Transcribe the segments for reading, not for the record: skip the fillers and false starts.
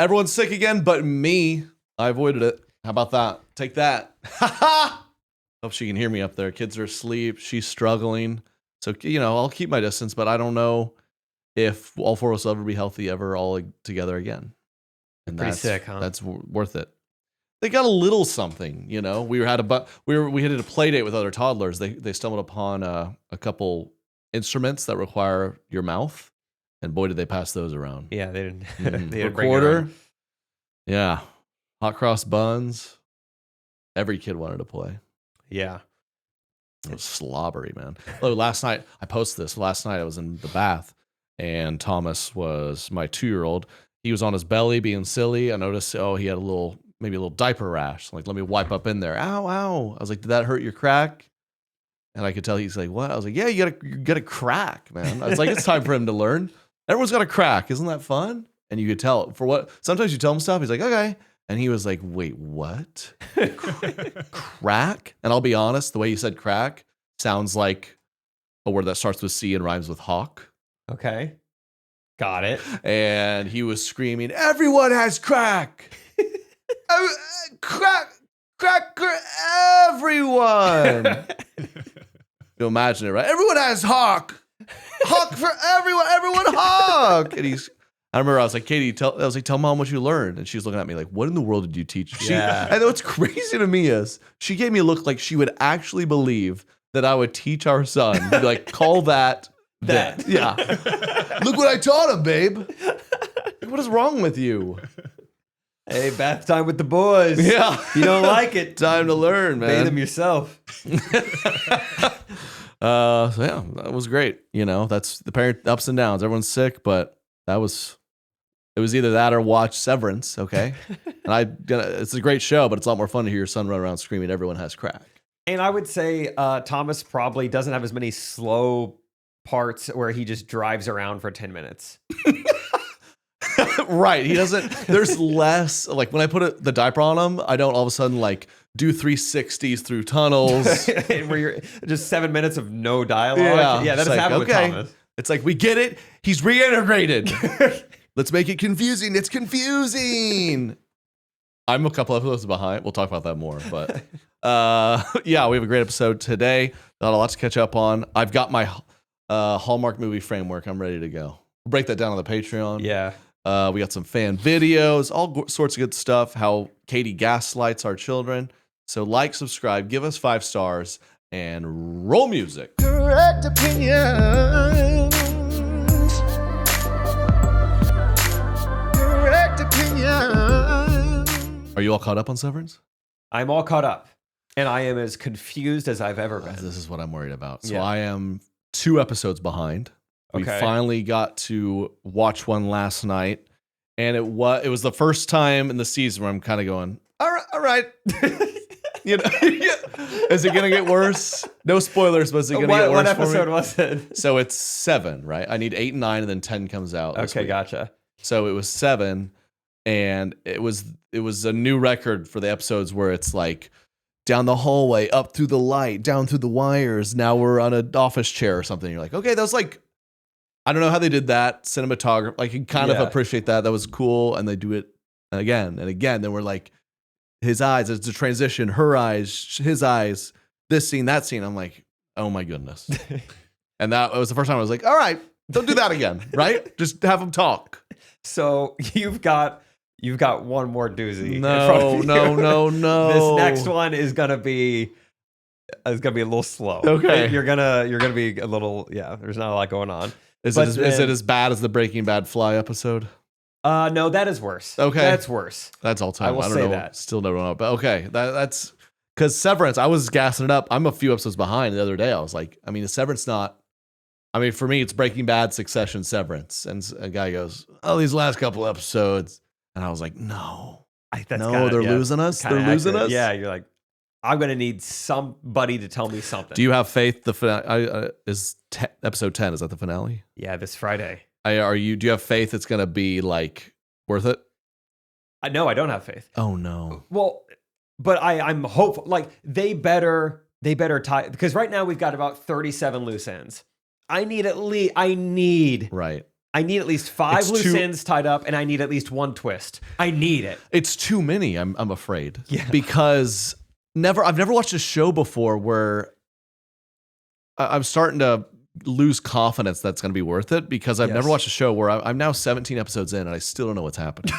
Everyone's sick again, but me. I avoided it. How about that? Take that. Hope she can hear me up there. Kids are asleep. She's struggling. So, I'll keep my distance, but I don't know if all four of us will ever be healthy ever all together again. And Pretty sick, huh? That's worth it. They got a little something, we had a play date with other toddlers. They stumbled upon a couple instruments that require your mouth, and boy did they pass those around. Yeah, they didn't. They didn't Recorder, yeah, hot cross buns. Every kid wanted to play. Yeah, it was slobbery, man. Last night I posted this. Last night I was in the bath, and Thomas was my 2-year-old. He was on his belly being silly. I noticed, he had maybe a little diaper rash. Like, let me wipe up in there. Ow, ow. I was like, did that hurt your crack? And I could tell he's like, what? I was like, yeah, you got a crack, man. I was like, it's time for him to learn. Everyone's got a crack. Isn't that fun? And you could tell for what, sometimes you tell him stuff. He's like, okay. And he was like, wait, what? Crack? And I'll be honest, the way you said crack sounds like a word that starts with C and rhymes with hawk. Okay. Got it. And he was screaming, everyone has crack. Crack, everyone. You imagine it, right? Everyone has hawk. Hawk for everyone hawk. And I remember I was like, Katie, tell mom what you learned. And she was looking at me like, what in the world did you teach? And what's crazy to me is she gave me a look like she would actually believe that I would teach our son. Be like, call that. Yeah. Look what I taught him, babe. What is wrong with you? Hey, bath time with the boys. Yeah. If you don't like it, time to learn, man. Bathe them yourself. So yeah, that was great. That's the parent ups and downs. Everyone's sick, but it was either that or watch Severance. Okay. And it's a great show, but it's a lot more fun to hear your son run around screaming, everyone has crack. And I would say Thomas probably doesn't have as many slow parts where he just drives around for 10 minutes. Right. He doesn't, there's less, like when I put the diaper on him, I don't all of a sudden like do 360s through tunnels. Where you're just 7 minutes of no dialogue. Yeah, that has happened with Thomas. It's like, we get it. He's reintegrated. Let's make it confusing. It's confusing. I'm a couple episodes behind. We'll talk about that more. But yeah, we have a great episode today. Got a lot to catch up on. I've got my Hallmark movie framework. I'm ready to go. We'll break that down on the Patreon. Yeah. We got some fan videos, all sorts of good stuff, how Katie gaslights our children. So like, subscribe, give us 5 stars, and roll music. Correct opinions. Correct opinions. Are you all caught up on Severance? I'm all caught up, and I am as confused as I've ever been. This is what I'm worried about. So I am 2 episodes behind. We finally got to watch one last night, and it was the first time in the season where I'm kind of going, all right. Is it gonna get worse? No spoilers, but is it gonna get worse? What episode was it? So it's 7, right? I need 8 and 9, and then 10 comes out. Okay, gotcha. So it was 7, and it was a new record for the episodes where it's like down the hallway, up through the light, down through the wires. Now we're on an office chair or something. You're like, okay, that was like, I don't know how they did that. Cinematography, I can kind of appreciate that. That was cool. And they do it again and again. Then we're like, his eyes, it's a transition, her eyes, his eyes, this scene, that scene. I'm like, oh my goodness. And that was the first time I was like, all right, don't do that again, right? Just have them talk. So you've got one more doozy. No. This next one is gonna be a little slow. Okay. You're gonna be a little, there's not a lot going on. Is it as bad as the Breaking Bad Fly episode? No, that is worse. Okay. That's worse. That's all time. I will don't say know. that. Still never know. But okay. That's because Severance, I was gassing it up. I'm a few episodes behind the other day. I was like, is Severance not, for me, it's Breaking Bad, Succession, Severance. And a guy goes, oh, these last couple episodes. And I was like, no. They're losing us. They're losing us. Yeah, you're like, I'm going to need somebody to tell me something. Do you have faith? The finale is episode 10. Is that the finale? Yeah, this Friday. Do you have faith it's going to be like worth it? No, I don't have faith. Oh no. Well, but I'm hopeful. Like they better tie, because right now we've got about 37 loose ends. I need right. I need at least 5 It's loose too- ends tied up, and I need at least 1 twist. I need it. It's too many, I'm afraid. Yeah. Because I've never watched a show before where I'm starting to lose confidence that's going to be worth it, because I've never Yes. watched a show where I'm now 17 episodes in and I still don't know what's happening.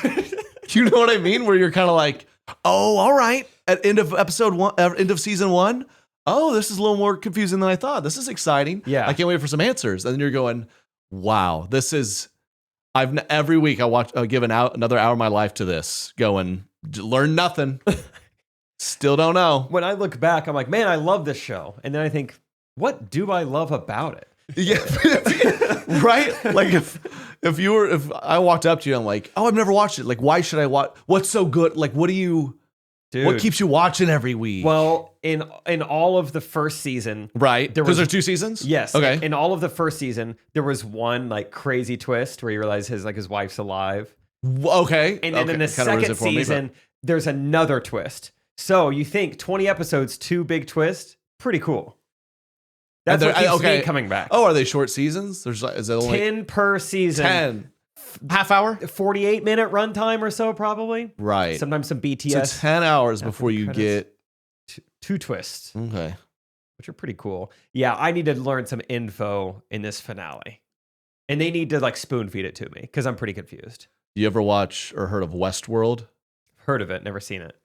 You know what I mean? Where you're kind of like, oh, all right. At end of episode 1, end of season 1. Oh, this is a little more confusing than I thought. This is exciting. Yeah. I can't wait for some answers. And then you're going, wow, this is. Every week I give another hour of my life to this, going learn nothing. Still don't know. When I look back, I'm like, man, I love this show. And then I think, what do I love about it? Yeah, right. Like if I walked up to you, I'm like, oh, I've never watched it. Like, why should I watch? What's so good? Like, what keeps you watching every week? Well, in all of the first season, right? there Because was- there's 2 seasons. yes, Okay. in all of the first season, there was one like crazy twist where you realize his wife's alive. Okay. And then in the Kinda ruins second it for me, but- season, there's another twist. So you think 20 episodes, 2 big twists, pretty cool. That's And what they're- keeps me okay. coming back. Oh, are they short seasons? Is it only 10 per season. 10? Half hour? 48-minute runtime or so, probably. Right. Sometimes some So BTS. 10 hours After before the you credits. get. 2 twists, Okay. which are pretty cool. Yeah, I need to learn some info in this finale. And they need to like spoon feed it to me because I'm pretty confused. You ever watch or heard of Westworld? Heard of it, never seen it.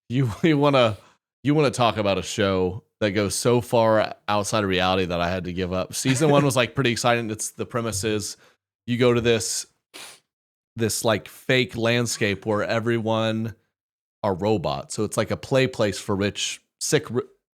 You want to talk about a show that goes so far outside of reality that I had to give up. Season 1 was like pretty exciting. It's the premise is you go to this like fake landscape where everyone are robots. So it's like a play place for rich, sick,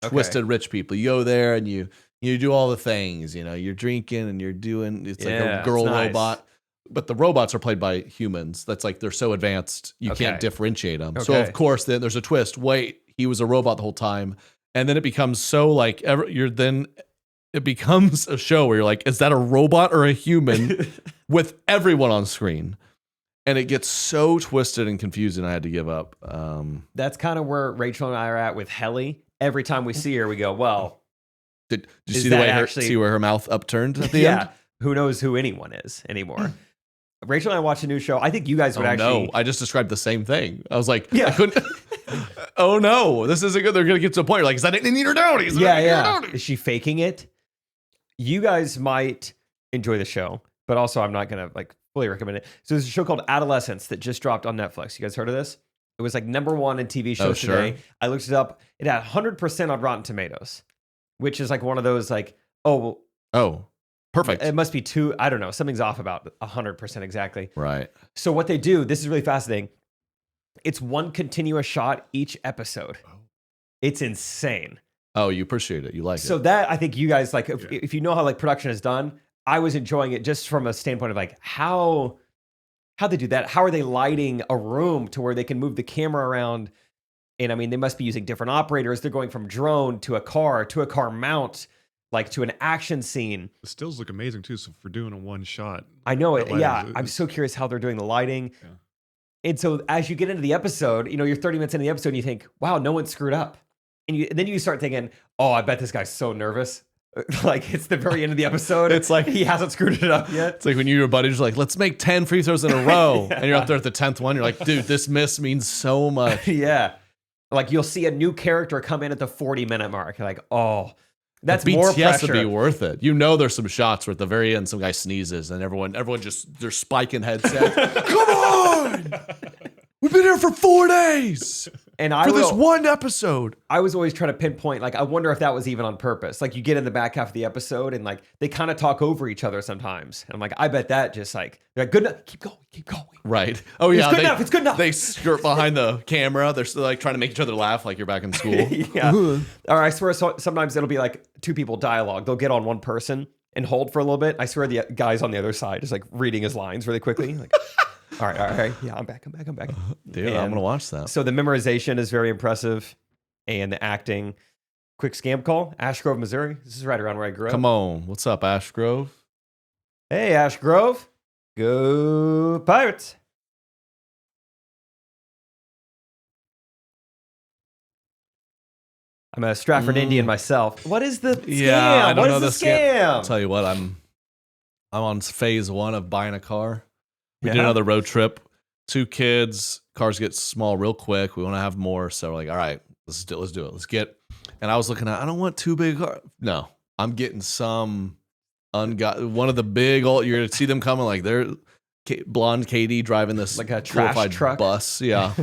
twisted rich people. You go there and you do all the things. You know, you're drinking and you're doing. It's like Yeah, a girl it's nice. robot. But the robots are played by humans. That's like they're so advanced you Okay. can't differentiate them. So Okay. of course then there's a twist. Wait, he was a robot the whole time, and then it becomes so like it becomes a show where you're like, is that a robot or a human with everyone on screen? And it gets so twisted and confusing. I had to give up. That's kind of where Rachel and I are at with Helly. Every time we see her, we go, well, Did you Is see the that way actually- see where her mouth upturned at the yeah, end? who knows who anyone is anymore. Rachel and I watched a new show. I think you guys would Oh actually. no! I just described the same thing. I was like, Yeah. I couldn't. Oh no! This isn't good. They're gonna get to a point. You're like, is that an Eater Downy? Yeah. Is she faking it? You guys might enjoy the show, but also I'm not gonna like fully recommend it. So there's a show called Adolescence that just dropped on Netflix. You guys heard of this? It was like #1 in TV shows sure. today. I looked it up. It had 100% on Rotten Tomatoes, which is like one of those like, oh, well, Oh, perfect. it must be two. I don't know. Something's off about 100% exactly. Right. So what they do, this is really fascinating. It's one continuous shot each episode. It's insane. Oh, you appreciate it. You like So it. that I think you guys like, if you know how like production is done, I was enjoying it just from a standpoint of like how they do that. How are they lighting a room to where they can move the camera around? And I mean, they must be using different operators. They're going from drone to a car mount, like to an action scene. The stills look amazing too. So for doing a one shot, I know it. that lighting Yeah, is- I'm so curious how they're doing the lighting. Yeah. And so as you get into the episode, you know, you're 30 minutes into the episode and you think, wow, no one screwed up. And then you start thinking, oh, I bet this guy's so nervous. Like it's the very end of the episode. It's like- he hasn't screwed it up yet. It's like when you and your buddies are like, let's make 10 free throws in a row. Yeah. And you're up there at the 10th one. You're like, dude, this miss means so much. Yeah. Like you'll see a new character come in at the 40-minute mark. You're like, oh, that's BTS more would be pressure. worth it. You know, there's some shots where at the very end, some guy sneezes and everyone just, they're spiking headsets. Come on! We've been here for 4 days And I for this will- one episode. I was always trying to pinpoint, like, I wonder if that was even on purpose. Like, you get in the back half of the episode and, like, they kind of talk over each other sometimes. And I'm like, I bet that just, like, they're like, good enough. Keep going. Right. Oh, yeah. It's good enough. It's good enough. They skirt behind the camera. They're still like trying to make each other laugh like you're back in school. Yeah. Or I swear sometimes it'll be, like, 2 people dialogue. They'll get on one person and hold for a little bit. I swear the guy's on the other side is, like, reading his lines really quickly. Like, all right. Yeah, I'm back. Dude, I'm And going to watch that. So the memorization is very impressive and the acting. Quick scam call. Ash Grove, Missouri. This is right around where I grew up. Come on. What's up, Ash Grove? Hey, Ash Grove. Go Pirates. I'm a Stratford Indian myself. What is the scam? Yeah, I don't What know is the the scam. scam? I'll tell you what, I'm on phase 1 of buying a car. We did Yeah. another road trip. 2 kids. Cars get small real quick. We want to have more. So we're like, all right, let's do it. Let's get. And I was looking at, I don't want too big cars. No, I'm getting some one of the big old, you're going to see them coming like they're blonde Katie driving this Like a trash glorified truck bus. Yeah.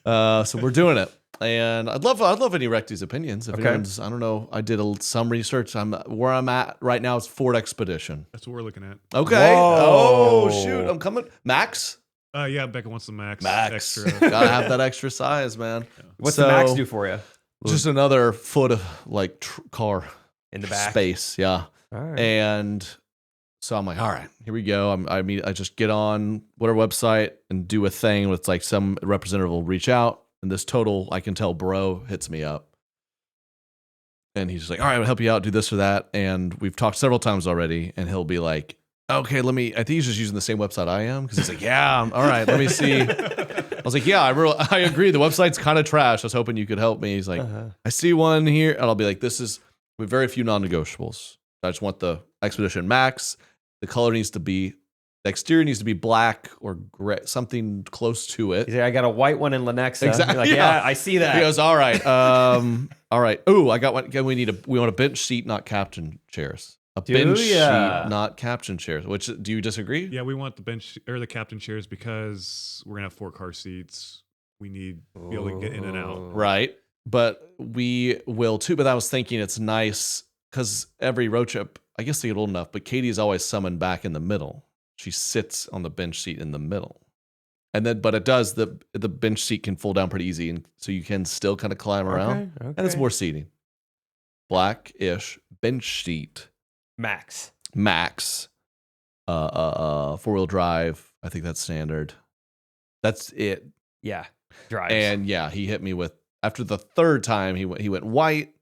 So we're doing it. And I'd love any Recty's opinions. If Okay. anyone's, I don't know, I did some research. Where I'm at right now is Ford Expedition. That's what we're looking at. Okay. Whoa. Oh shoot, I'm coming. Max. Yeah, Becca wants the Max. Extra. Extra. Gotta have that extra size, man. What's the Max do for you? Just another foot of like car In the back? space. Yeah. All right. And so I'm like, all right, here we go. I just get on whatever website and do a thing with like some representative will reach out. And this total, I can tell bro hits me up. And he's just like, all right, I'll help you out, do this or that. And we've talked several times already. And he'll be like, okay, I think he's just using the same website I am. Because he's like, yeah, all right, let me see. I was like, yeah, I agree. The website's kind of trash. I was hoping you could help me. He's like, I see one here. And I'll be like, we have very few non-negotiables. I just want the Expedition Max. The color needs to be, the exterior needs to be black or gray, something close to it. He's like, I got a white one in Lenexa. Exactly. You're like, yeah, I see that. He goes, all right. All right. Ooh, I got one. We want a bench seat, not captain chairs. A bench seat, not captain chairs. Which, do you disagree? Yeah, we want the bench or the captain chairs because we're gonna have 4 car seats. We need to be able to get in and out. Right. But we will too. But I was thinking it's nice because every road trip, I guess they get old enough, but Katie's always summoned back in the middle. She sits on the bench seat in the middle. And then, but it does, the bench seat can fold down pretty easy. And so you can still kind of climb around. Okay. And it's more seating. Black-ish bench seat. Max. 4-wheel drive. I think that's standard. That's it. Yeah. Drives. And yeah, he hit me with, after the 3rd time, he went white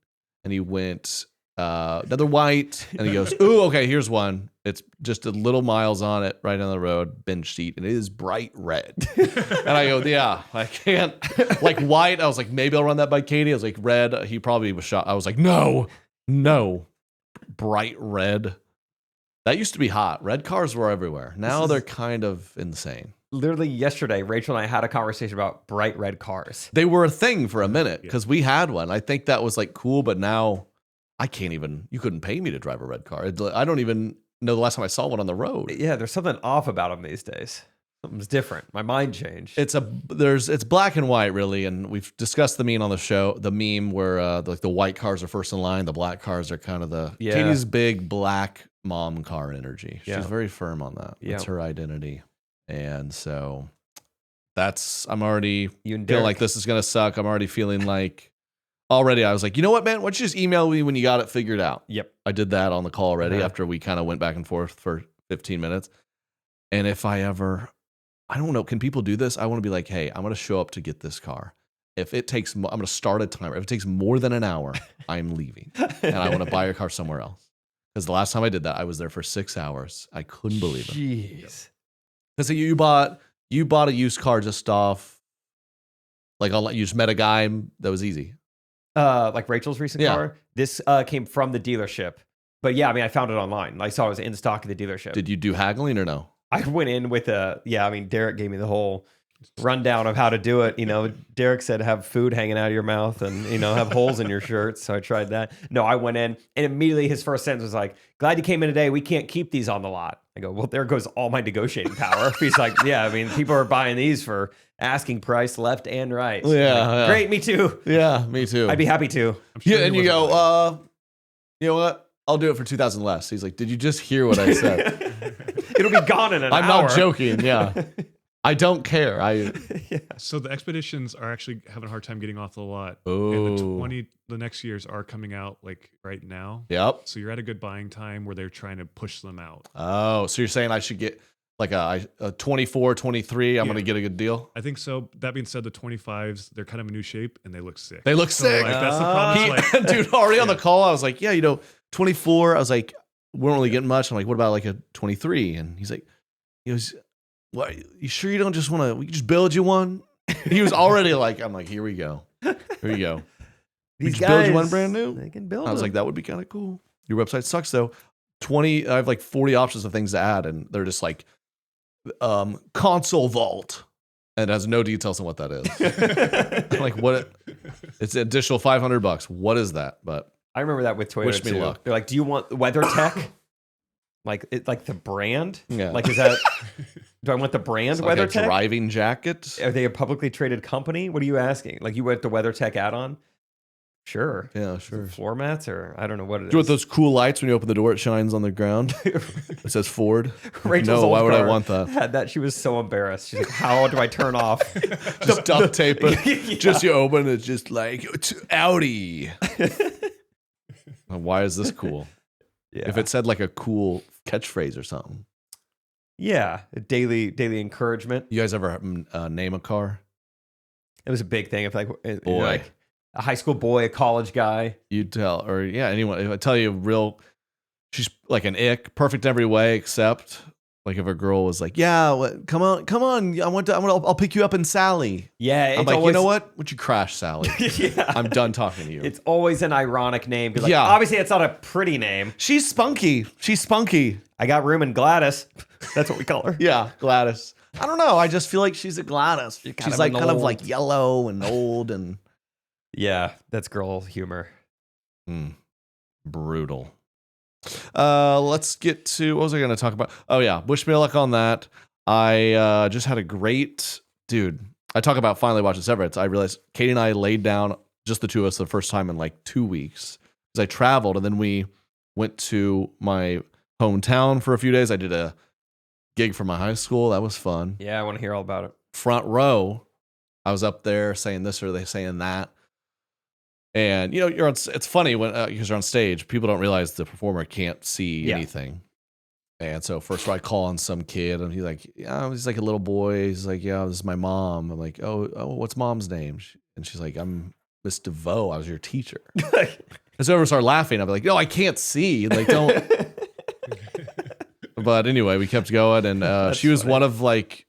and he went another white. And he goes, ooh, okay, here's one. It's just a little miles on it, right on the road, bench seat, and it is bright red. And I go, yeah, I can't. Like white, I was like, maybe I'll run that by Katie. I was like, red, he probably was shot. I was like, no, bright red. That used to be hot. Red cars were everywhere. Now they're kind of insane. Literally yesterday, Rachel and I had a conversation about bright red cars. They were a thing for a minute because we had one. I think that was like cool, but now I can't even, you couldn't pay me to drive a red car. I don't even know the last time I saw one on the road. Yeah, there's something off about them these days. Something's different. My mind changed. It's black and white really, and we've discussed the meme on the show. The meme where like the white cars are first in line, the black cars are kind of the Katie's big black mom car energy. She's very firm on that. It's her identity, and so I'm already feeling like this is gonna suck. I'm already feeling like. Already, I was like, you know what, man? Why don't you just email me when you got it figured out? Yep. I did that on the call already after we kind of went back and forth for 15 minutes. And if I don't know, can people do this? I want to be like, hey, I'm going to show up to get this car. If it takes, I'm going to start a timer. If it takes more than an hour, I'm leaving. And I want to buy a car somewhere else. Because the last time I did that, I was there for 6 hours. I couldn't believe it. Jeez. Because you bought a used car just off, like you just met a guy that was easy. Like Rachel's recent car. This came from the dealership. But yeah, I mean, I found it online. I saw it was in stock at the dealership. Did you do haggling or no? I went in with Derek gave me the whole rundown of how to do it. You know, Derek said have food hanging out of your mouth and, have holes in your shirt. So I tried that. No, I went in and immediately his first sentence was like, glad you came in today. We can't keep these on the lot. I go, well, there goes all my negotiating power. He's like, yeah, I mean, people are buying these for asking price left and right. Yeah, Great, me too. Yeah, me too. I'd be happy to. Sure and you go, you know what? I'll do it for 2,000 less. He's like, did you just hear what I said? It'll be gone in an hour. I'm not joking. Yeah. I don't care. So the Expeditions are actually having a hard time getting off the lot. Oh. And the next years are coming out like right now. Yep. So you're at a good buying time where they're trying to push them out. Oh, so you're saying I should get like a 24, 23. I'm going to get a good deal? I think so. That being said, the 25s, they're kind of a new shape and they look sick. They look sick. Like, that's the problem. Dude, already on the call, I was like, 24. I was like, we don't really get much. I'm like, what about like a 23? And he goes, what? You sure you don't just want to, we can just build you one? He was already like, I'm like, here we go. Here we go. These just guys, build you one brand new? They can build I was them. like, that would be kind of cool. Your website sucks though. 20. I have like 40 options of things to add, and they're just like console vault, and it has no details on what that is. Like what? It's an additional $500. What is that? But I remember that with Toyota wish me too. luck. They're like, "Do you want WeatherTech?" Like the brand? Yeah. Like, is that? Do I want the brand It's like a WeatherTech? driving jacket. Are they a publicly traded company? What are you asking? Like, you want the WeatherTech add-on? Sure. Yeah, sure. Floor mats, or I don't know what it is. Do you want those cool lights when you open the door? It shines on the ground. It says Ford. Rachel's No, old why would I car want that? Had that. She was so embarrassed. She's like, "How do I turn off?" Just duct tape it. Yeah. Just you open it's just like it's Audi. Why is this cool? Yeah. If it said like a cool catchphrase or something. Yeah, daily encouragement. You guys ever name a car? It was a big thing. If Boy. like a high school boy, a college guy. You tell, or yeah, anyone. If I tell you, she's like an ick, perfect every way, except like if a girl was like, "Yeah, come on, I'll pick you up in Sally." Yeah, I'm like, you know what? Would you crash, Sally? Yeah. I'm done talking to you. It's always an ironic name because, like, Yeah. obviously it's not a pretty name. She's spunky. She's spunky. I got room in Gladys. That's what we call her. Yeah, Gladys. I don't know. I just feel like she's a Gladys. She's like kind of like yellow and old and Yeah, that's girl humor. brutal. Let's get to what was I going to talk about? Oh yeah, wish me luck on that. I just had a great dude. I talk about finally watching Severance. I realized Katie and I laid down just the two of us the first time in like 2 weeks because I traveled and then we went to my hometown for a few days. I did a gig for my high school. That was fun. Yeah, I want to hear all about it. Front row, I was up there saying this or they saying that. And it's funny when because you're on stage, people don't realize the performer can't see anything. And so first I call on some kid and he's like a little boy. He's like, "Yeah, this is my mom." I'm like, oh, what's mom's name? And she's like, "I'm Miss DeVoe. I was your teacher." And so everyone started laughing. I'm like, "No, I can't see." Like, don't. But anyway, we kept going, and she was funny. one of like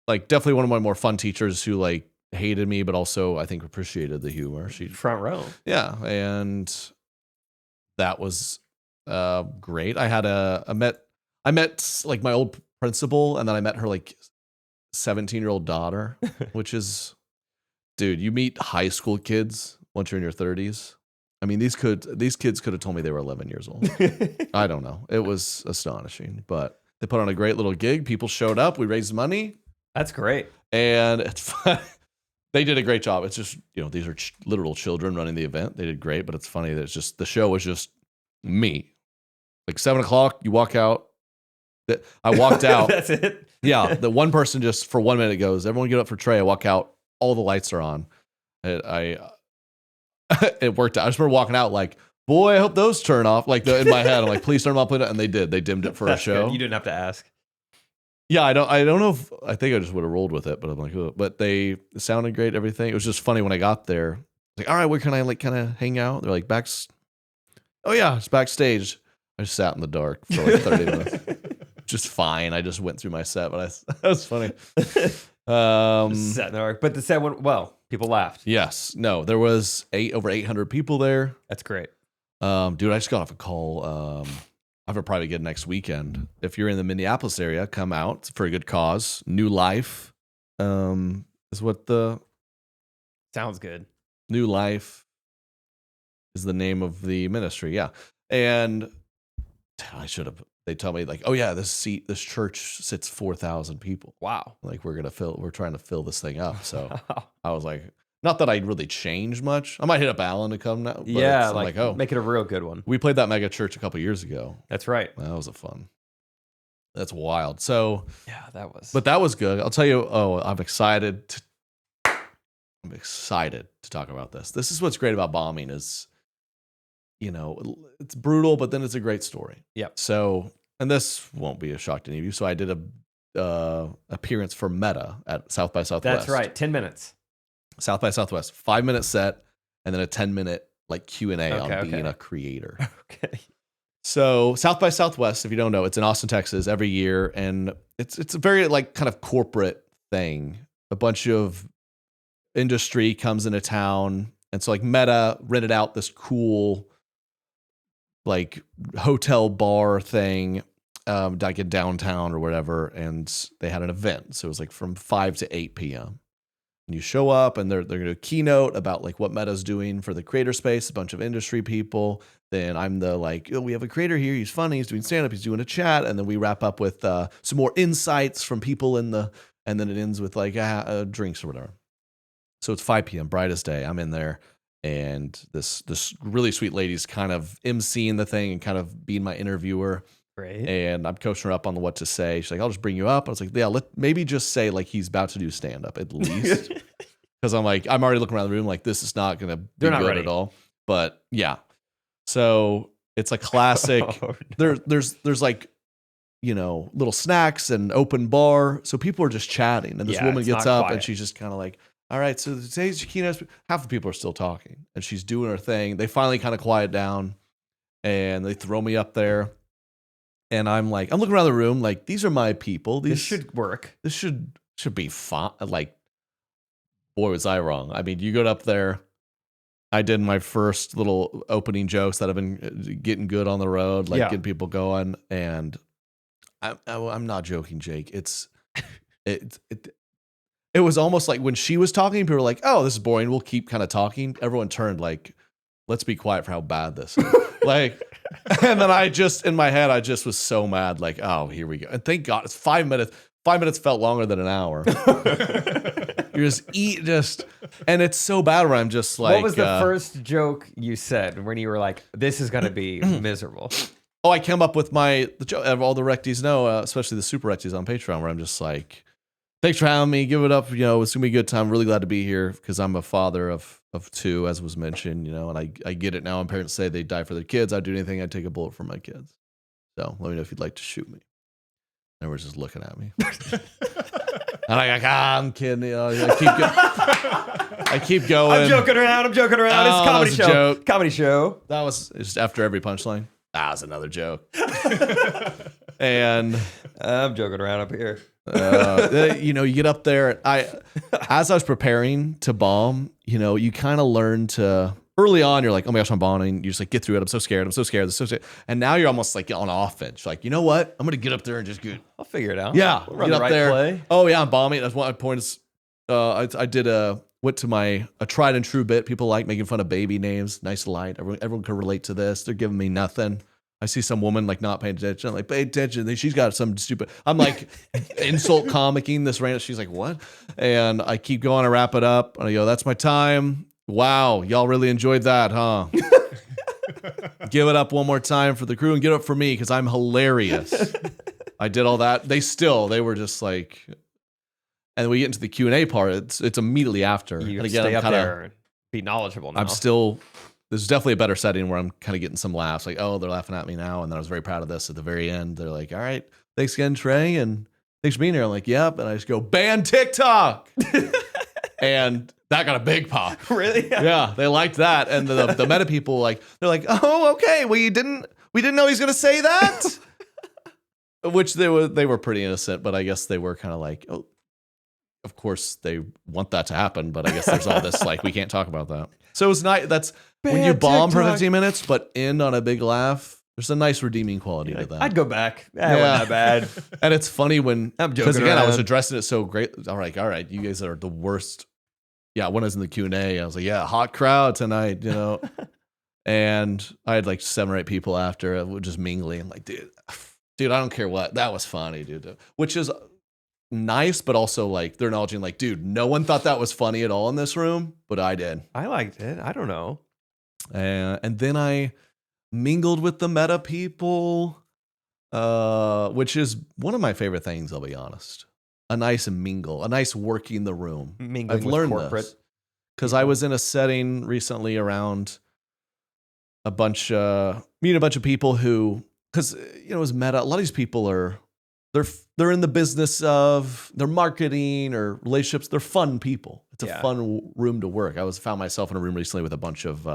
definitely one of my more fun teachers who like hated me, but also I think appreciated the humor. She Front row. yeah, and that was great. I met like my old principal, and then I met her like 17-year-old daughter, which is, dude, you meet high school kids once you're in your 30s. I mean, these kids could have told me they were 11 years old. I don't know. It was astonishing, but they put on a great little gig. People showed up. We raised money, That's great. and it's fun. They did a great job. It's just, these are literal children running the event. They did great, but it's funny that it's just the show was just me. Like 7:00, you walk out. I walked out. That's it. Yeah, the one person just for 1 minute goes, "Everyone get up for Trey." I walk out. All the lights are on. It worked out. I just remember walking out like, boy, I hope those turn off. Like in my head, I'm like, please turn them off. And they did. They dimmed it for That's a show. good. You didn't have to ask. Yeah, I don't know if I think I just would have rolled with it, but I'm like, ugh. But it sounded great. Everything. It was just funny when I got there. Like, all right, where can I like kind of hang out? They're like oh yeah, it's backstage. I just sat in the dark for like 30 minutes. Just fine. I just went through my set, but that was funny. Set in the dark. But the set went well. People laughed. Yes. No, there was over 800 people there. That's great. Dude, I just got off a call. I have a private gig next weekend. If you're in the Minneapolis area, come out. It's for a good cause. New Life is what the Sounds good. New Life is the name of the ministry. Yeah. And they tell me like, oh yeah, this church sits 4,000 people. Wow. Like we're trying to fill this thing up. So I was like, not that I'd really change much. I might hit up Alan to come now. But Yeah, I'm like oh, make it a real good one. we played that mega church a couple years ago. That's right. That was that's wild. So Yeah, that was. but that was good. I'll tell you, I'm excited to talk about this. This is what's great about bombing is, it's brutal, but then it's a great story. Yep. So, and this won't be a shock to any of you. So I did a appearance for Meta at South by Southwest. That's right. 10 minutes. South by Southwest, 5-minute set, and then a 10-minute like Q&A on being a creator. Okay. So South by Southwest, if you don't know, it's in Austin, Texas every year. And it's a very like kind of corporate thing. A bunch of industry comes into town. And so like Meta rented out this cool like hotel bar thing, like in downtown or whatever, and they had an event. So it was like from 5 to 8 p.m. And you show up, and they're going to do a keynote about like what Meta's doing for the creator space. A bunch of industry people. Then I'm the like, oh, we have a creator here. He's funny. He's doing stand up. He's doing a chat, and then we wrap up with some more insights from people in the. And then it ends with like drinks or whatever. So it's 5 p.m. brightest day. I'm in there, and this really sweet lady's kind of emceeing the thing and kind of being my interviewer. Great. And I'm coaching her up on the what to say. She's like, I'll just bring you up. I was like, yeah, maybe just say like he's about to do stand up at least. Because I'm like, I'm already looking around the room like this is not going to be good ready at all. But yeah. So it's a classic. Oh, no. There's like, little snacks and open bar. So people are just chatting. And this woman gets up and she's just kind of like, all right, so today's your keynote. Half the people are still talking. And she's doing her thing. They finally kind of quiet down. And they throw me up there. And I'm like, I'm looking around the room like, these are my people. This should work. This should be fun. Like, boy, was I wrong. I mean, you go up there. I did my first little opening jokes that have been getting good on the road, like getting people going. And I'm not joking, Jake. It was almost like when she was talking, people were like, oh, this is boring. We'll keep kind of talking. Everyone turned like, let's be quiet for how bad this is. Like, and then in my head, I just was so mad. Like, oh, here we go. And thank God it's 5 minutes. 5 minutes felt longer than an hour. You and it's so bad where I'm just like. What was the first joke you said when you were like, this is going to be miserable? Oh, I came up with the joke. All the recties know, especially the super recties on Patreon, where I'm just like, thanks for having me. Give it up. It's going to be a good time. Really glad to be here because I'm a father of 2, as was mentioned, and I get it now. When parents say they die for their kids, I'd do anything. I'd take a bullet for my kids. So let me know if you'd like to shoot me. And we're just looking at me. And I'm like, I'm kidding. I keep going. I'm joking around. It's a comedy show. Joke. Comedy show. That was just after every punchline. That was another joke. And I'm joking around up here. You get up there. As I was preparing to bomb, you kind of learn to. Early on, you're like, oh my gosh, I'm bombing. You just like get through it. I'm so scared. And now you're almost like on offense. You're like, you know what? I'm gonna get up there and just get. I'll figure it out. Yeah, we'll run the right play. Oh yeah, I'm bombing. That's one point. Is I went to a tried and true bit. People like making fun of baby names. Nice light. Everyone can relate to this. They're giving me nothing. I see some woman like not paying attention. I'm like, pay attention. She's got some stupid. I'm like insult comicking this rant. She's like, what? And I keep going to wrap it up. And I go, that's my time. Wow, y'all really enjoyed that, huh? Give it up one more time for the crew and get it up for me because I'm hilarious. I did all that. They were just like, and we get into the Q&A part. It's immediately after. You and again, stay up there and be knowledgeable now. This is definitely a better setting where I'm kind of getting some laughs. Like, oh, they're laughing at me now. And then I was very proud of this at the very end. They're like, all right, thanks again, Trey. And thanks for being here. I'm like, yep. And I just go, ban TikTok. And that got a big pop. Really? Yeah, they liked that. And the meta people they're like, oh, okay. We didn't know he's gonna say that. Which they were pretty innocent, but I guess they were kind of like, oh, of course they want that to happen, but I guess there's all this like we can't talk about that. So it's nice. That's when you bomb for 15 minutes, but end on a big laugh. There's a nice redeeming quality to that. I'd go back. It wasn't that bad. And it's funny when because again around. I was addressing it so great. All right, you guys are the worst. Yeah, when I was in the Q&A, I was like, yeah, hot crowd tonight, And I had like 7 or 8 people after just mingling. I'm like, dude, I don't care what. That was funny, dude. Which is nice, but also like they're acknowledging like, dude, no one thought that was funny at all in this room, but I did. I liked it. I don't know. And then I mingled with the meta people, which is one of my favorite things, I'll be honest. A nice mingle, a nice working the room. Mingling I've learned with corporate. this because I was in a setting recently around meeting a bunch of people who, because it was meta. A lot of these people they're in the business of their marketing or relationships. They're fun people. It's a fun room to work. I found myself in a room recently with a bunch of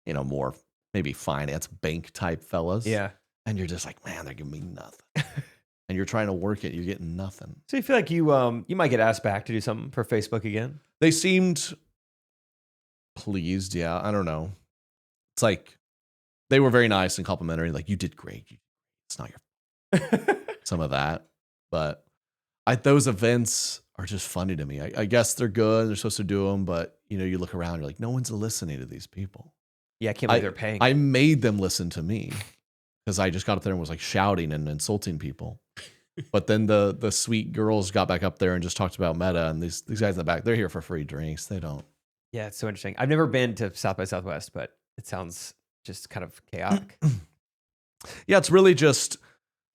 more maybe finance bank type fellas. Yeah, and you're just like, man, they're giving me nothing. And you're trying to work it, you're getting nothing. So you feel like you might get asked back to do something for Facebook again? They seemed pleased, yeah. I don't know. It's like they were very nice and complimentary. Like, you did great. It's not your some of that, but those events are just funny to me. I guess they're good. They're supposed to do them, but you look around, you're like, no one's listening to these people. Yeah, I can't believe they're paying. I made them listen to me because I just got up there and was like shouting and insulting people. But then the sweet girls got back up there and just talked about meta, and these guys in the back, they're here for free drinks. They don't. Yeah, it's so interesting. I've never been to South by Southwest, but it sounds just kind of chaotic. Yeah, it's really just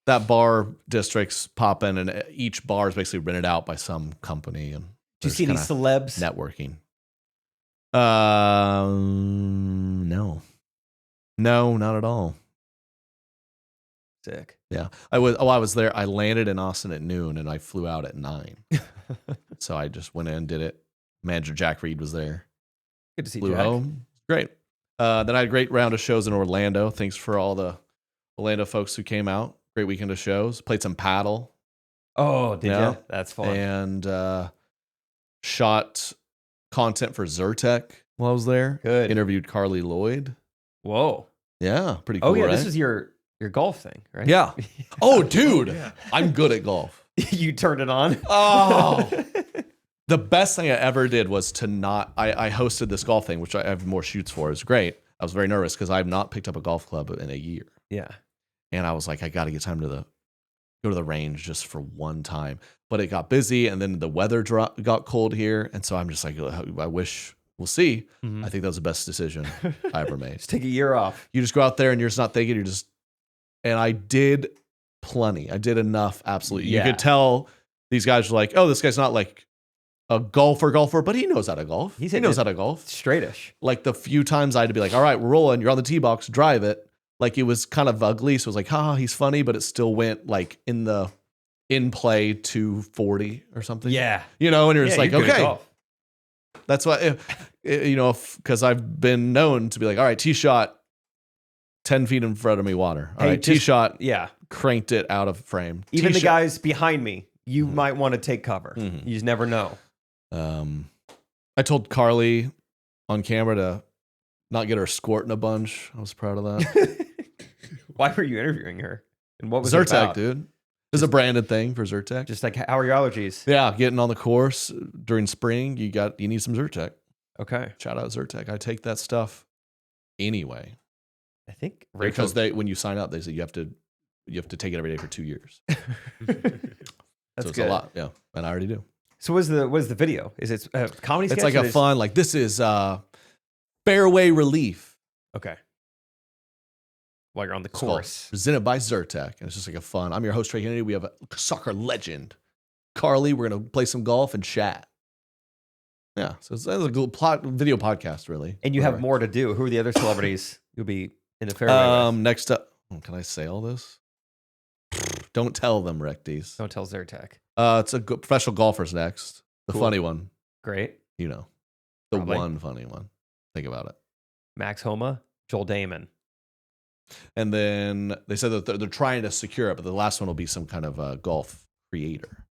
that bar districts pop in, and each bar is basically rented out by some company. And do you see any celebs networking? No, not at all. Sick. Yeah, I was there. I landed in Austin at noon, and I flew out at 9. So I just went in, did it. Manager Jack Reed was there. Good to see Flew Jack. home. Great. Then I had a great round of shows in Orlando. Thanks for all the Orlando folks who came out. Great weekend of shows. Played some paddle. Oh, did you? That's fun. And shot content for Zyrtec while I was there. Good. Interviewed Carly Lloyd. Whoa. Yeah, pretty cool. Oh, yeah. Right? This is your golf thing, right? Yeah. Oh, dude. Yeah. I'm good at golf. You turned it on. Oh. The best thing I ever did was to not. I hosted this golf thing, which I have more shoots for. It was great. I was very nervous because I've not picked up a golf club in a year. Yeah. And I was like, I got to get time to go to the range just for one time. But it got busy, and then the weather got cold here, and so I'm just like, I wish. We'll see. Mm-hmm. I think that was the best decision I ever made. Just take a year off. You just go out there and you're just not thinking. And I did plenty. I did enough. Absolutely. Yeah. You could tell these guys were like, oh, this guy's not like a golfer, but he knows how to golf. He knows how to golf. Straightish. Like the few times I had to be like, all right, we're rolling. You're on the tee box, drive it. Like it was kind of ugly. So it was like, he's funny, but it still went like in play 240 or something. Yeah. And you're just like, you're good at okay. golf. That's why, because I've been known to be like, all right, tee shot 10 feet in front of me, water. All right, tee shot. Yeah. Cranked it out of frame. Even the guys behind me, you might want to take cover. You just never know. I told Carly on camera to not get her squirting a bunch. I was proud of that. Why were you interviewing her? And what was Zyrtec, it about? dude. It's a branded thing for Zyrtec. Just like, how are your allergies? Yeah, getting on the course during spring, you need some Zyrtec. Okay. Shout out Zyrtec. I take that stuff anyway. I think because when you sign up, they say you have to take it every day for 2 years. That's it's good. a lot, yeah. And I already do. So what is the video? Is it a comedy sketch? It's like a fun, like this is fairway relief. Okay. While you're on the course. Presented by Zyrtec. And it's just like a fun. I'm your host, Trey Kennedy. We have a soccer legend, Carly. We're going to play some golf and chat. Yeah. So it's a little video podcast, really. And you have more to do. Who are the other celebrities you'll be in the fairway with? Next up, can I say all this? Don't tell them, Recties. Don't tell Zyrtec. It's a professional golfer's next. The funny one. Great. The Probably. one funny one. Think about it. Max Homa, Joel Damon. And then they said that they're trying to secure it, but the last one will be some kind of golf creator.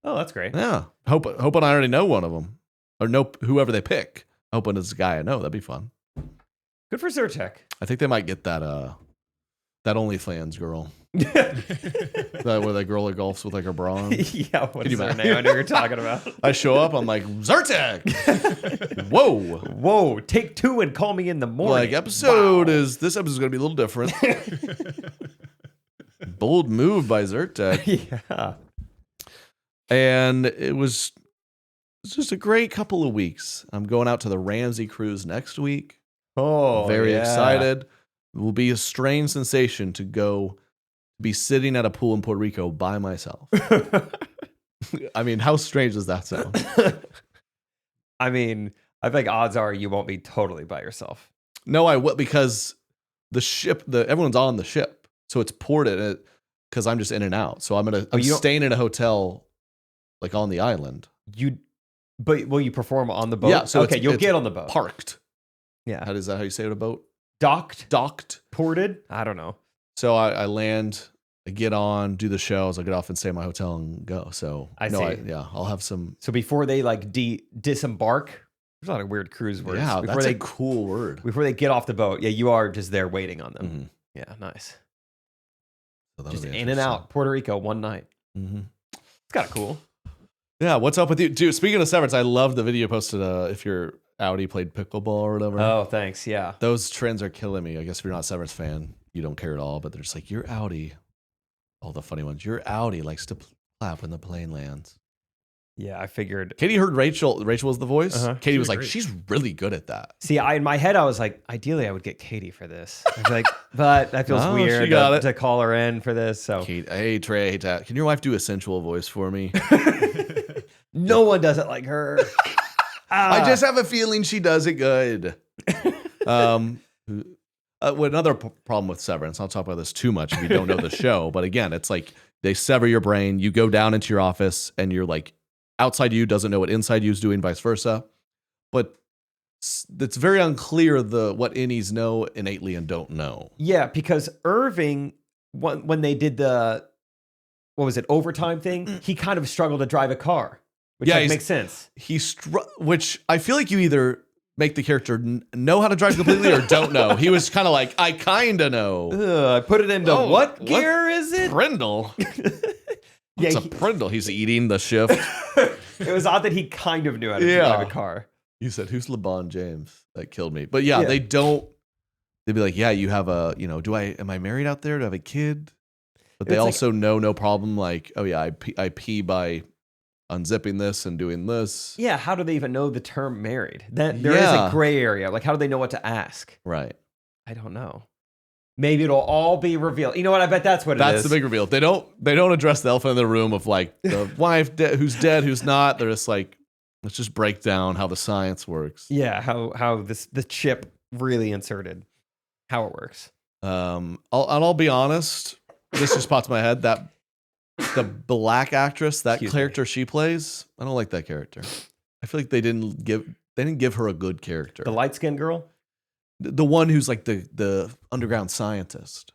Oh, that's great. Yeah. Hoping I already know one of them. Or know whoever they pick. Hoping it's a guy I know. That'd be fun. Good for Zyrtec. I think they might get that OnlyFans girl. Where that girl that golfs with like her bra on. Yeah, what is her name? I know you're talking about. I show up, I'm like, Zyrtec! Whoa, take 2 and call me in the morning. Like this episode's gonna be a little different. Bold move by Zyrtec. Yeah. And it was just a great couple of weeks. I'm going out to the Ramsey cruise next week. Oh, very excited. It will be a strange sensation to go be sitting at a pool in Puerto Rico by myself. I mean, how strange does that sound? I mean, I think odds are you won't be totally by yourself. No, I will, because the ship, everyone's on the ship, so it's ported because I'm just in and out. So I'm staying in a hotel, like on the island. But will you perform on the boat? Yeah. So you'll get on the boat. Parked. Yeah. Is that how you say it? A boat? Docked. Ported. I don't know. So I land, I get on, do the shows, I get off and stay in my hotel and go. So I see. I'll have some. So before they like disembark, There's a lot of weird cruise words. Yeah, that's a cool word. Before they get off the boat, yeah, you are just there waiting on them. Mm-hmm. Yeah, nice. So Just in and out, Puerto Rico, one night. Mm-hmm. It's kind of cool. Yeah, what's up with you? Dude, speaking of Severance, I love the video you posted if your Audi played pickleball or whatever. Oh, thanks. Yeah. Those trends are killing me. I guess if you're not a Severance fan, you don't care at all, but they're just like, your Audi, all the funny ones, your Audi likes to clap when the plane lands. Yeah, I figured. Katie heard Rachel. Rachel was the voice. Uh-huh. Katie was like, great. she's really good at that. See, in my head, I was like, ideally, I would get Katie for this. I was like, but that feels Oh, weird she got it. to call her in for this. So Kate, hey, Trey, I hate that. Can your wife do a sensual voice for me? no one does it like her. I just have a feeling she does it good. Another problem with Severance, I'll talk about this too much if you don't know the show, but again, it's like they sever your brain, you go down into your office, and you're like, outside you doesn't know what inside you is doing, vice versa. But it's very unclear what innies know innately and don't know. Yeah, because Irving, when they did the, what was it, overtime thing, he kind of struggled to drive a car, which makes sense. Which I feel like you either make the character know how to drive completely or don't know. He was kind of like, I kind of know. I put it into what gear is it? Brindle. Yeah, It's a Brindle. He's eating the shift. It was odd that he kind of knew how to drive a car. You said, who's LeBron James? That killed me. But yeah, they don't. They'd be like, yeah, you have am I married out there? Do I have a kid? But they also know no problem. Like, oh yeah, I pee by unzipping this and doing this. Yeah, how do they even know the term married? There is a gray area. Like, how do they know what to ask? Right. I don't know. Maybe it'll all be revealed. You know what? I bet that's what it is. That's the big reveal. They don't address the elephant in the room of like the wife who's dead, who's not. They're just like, let's just break down how the science works. Yeah, how the chip really inserted, how it works. I'll be honest. This just popped in my head that the black actress, that character she plays, I don't like that character. I feel like they didn't give her a good character. The light skinned girl, the one who's like the underground scientist.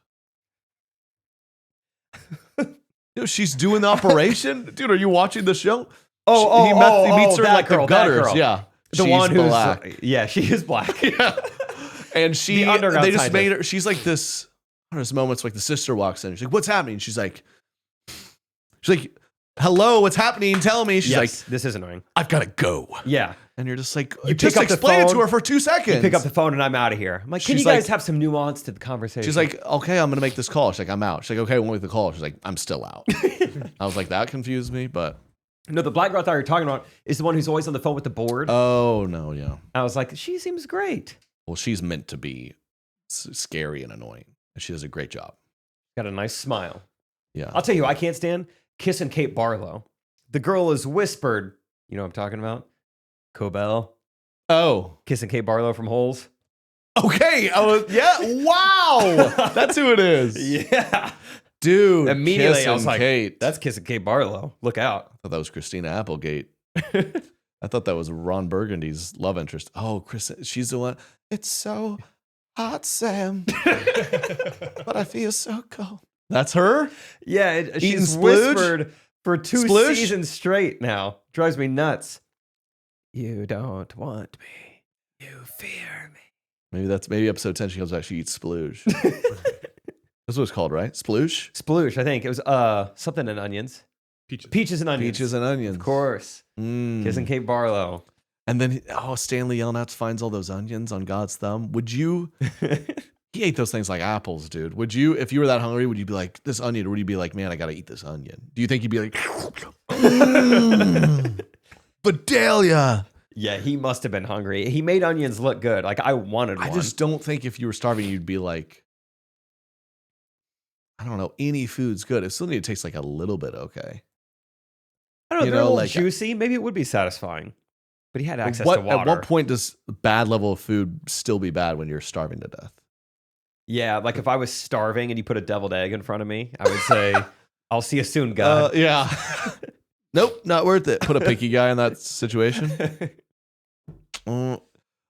She's doing the operation, dude. Are you watching the show? He meets her in like the gutters. Yeah, the one who's black. Yeah, she is black. Yeah, and they just scientist. made her. She's like this. There's moments like the sister walks in. She's like, "What's happening?" She's like, "Hello, what's happening? Tell me." She's like, "This is annoying. I've got to go." Yeah, and you're just like, you just explain it to her for 2 seconds. You pick up the phone and I'm out of here. I'm like, can you guys have some nuance to the conversation? She's like, okay, I'm gonna make this call. She's like, I'm out. She's like, okay, I won't make the call. She's like, I'm still out. I was like, that confused me, but no, the black girl I thought you were talking about is the one who's always on the phone with the board. Oh no, yeah. I was like, she seems great. Well, she's meant to be scary and annoying, and she does a great job. Got a nice smile. Yeah, I'll tell you who I can't stand. Kissing Kate Barlow. The girl is whispered. You know what I'm talking about? Cobell. Oh, Kissing Kate Barlow from Holes. Okay. Yeah. Wow. That's who it is. Yeah. Dude. Immediately I was like, Kate. that's Kissing Kate Barlow. Look out. I thought that was Christina Applegate. I thought that was Ron Burgundy's love interest. Oh, Chris, she's the one. It's so hot, Sam. But I feel so cold. That's her? Yeah. She's splooge? whispered for 2 Sploosh? seasons straight now. Drives me nuts. You don't want me. You fear me. Maybe episode 10 she comes back, she eats splooge. That's what it's called, right? Sploosh? Sploosh, I think. It was something and onions. Peaches and onions. Peaches and onions. Of course. Kissing Kate Barlow. And then, Stanley Yelnats finds all those onions on God's thumb. Would you... He ate those things like apples, dude. Would you, if you were that hungry, would you be like, this onion? Or would you be like, man, I got to eat this onion? Do you think you'd be like... Bedalia. Yeah, he must have been hungry. He made onions look good. Like, I wanted one. I just don't think if you were starving, you'd be like, I don't know, any food's good. It still need to taste like a little bit okay. I don't know, they're a little juicy. Maybe it would be satisfying. But he had access to water. At what point does bad level of food still be bad when you're starving to death? Yeah, like if I was starving and you put a deviled egg in front of me, I would say, I'll see you soon, God. Yeah. Nope, not worth it. Put a picky guy in that situation. All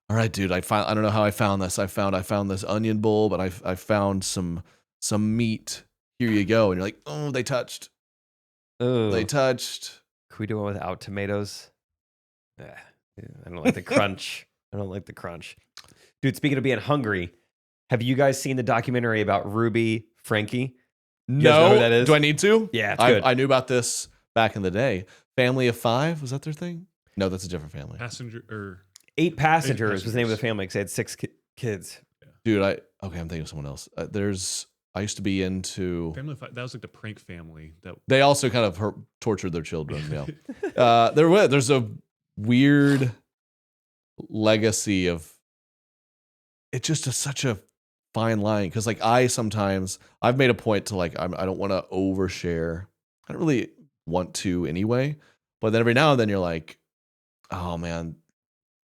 right, dude. I don't know how I found this. I found this onion bowl, but I found some meat. Here you go. And you're like, oh, they touched. Ooh. They touched. Can we do it without tomatoes? Yeah. Yeah, I don't like the crunch. I don't like the crunch. Dude, speaking of being hungry, have you guys seen the documentary about Ruby Frankie? You guys know who that is? Do I need to? Yeah, it's good. I knew about this back in the day. Family of 5, was that their thing? No, that's a different family. Passenger or 8 passengers was the name of the family because they had 6 kids. Dude, I'm thinking of someone else. I used to be into Family of 5. That was like the prank family. That They also kind of tortured their children. Yeah, there's a weird legacy of it's just such a fine line because like I've made a point to like I don't want to overshare. I don't really want to anyway, but then every now and then you're like, oh man,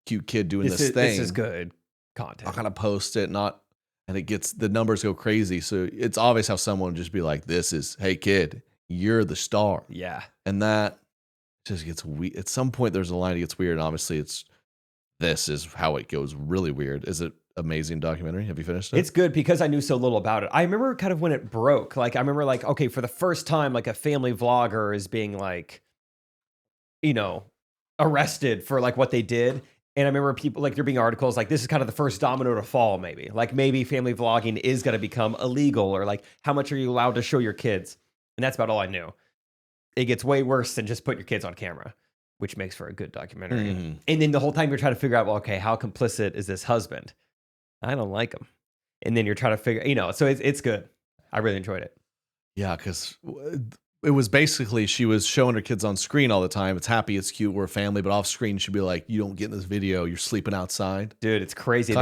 cute kid doing this thing. This is good content. I'll kind of post it, and the numbers go crazy. So it's obvious how someone would just be like, hey kid, you're the star. Yeah. And that just gets weird. At some point there's a line that gets weird. And obviously this is how it goes really weird. Is it amazing documentary? Have you finished it? It's good because I knew so little about it. I remember kind of when it broke. Like I remember like, okay, for the first time, like a family vlogger is being like, arrested for like what they did. And I remember people like there being articles like this is kind of the first domino to fall, maybe. Like maybe family vlogging is going to become illegal or like how much are you allowed to show your kids? And that's about all I knew. It gets way worse than just put your kids on camera, which makes for a good documentary. Mm-hmm. And then the whole time you're trying to figure out, well, okay, how complicit is this husband? I don't like him. And then you're trying to figure, so it's good. I really enjoyed it. Yeah, because it was basically she was showing her kids on screen all the time. It's happy, it's cute, we're a family, but off screen she'd be like, you don't get in this video, you're sleeping outside. Dude, it's crazy.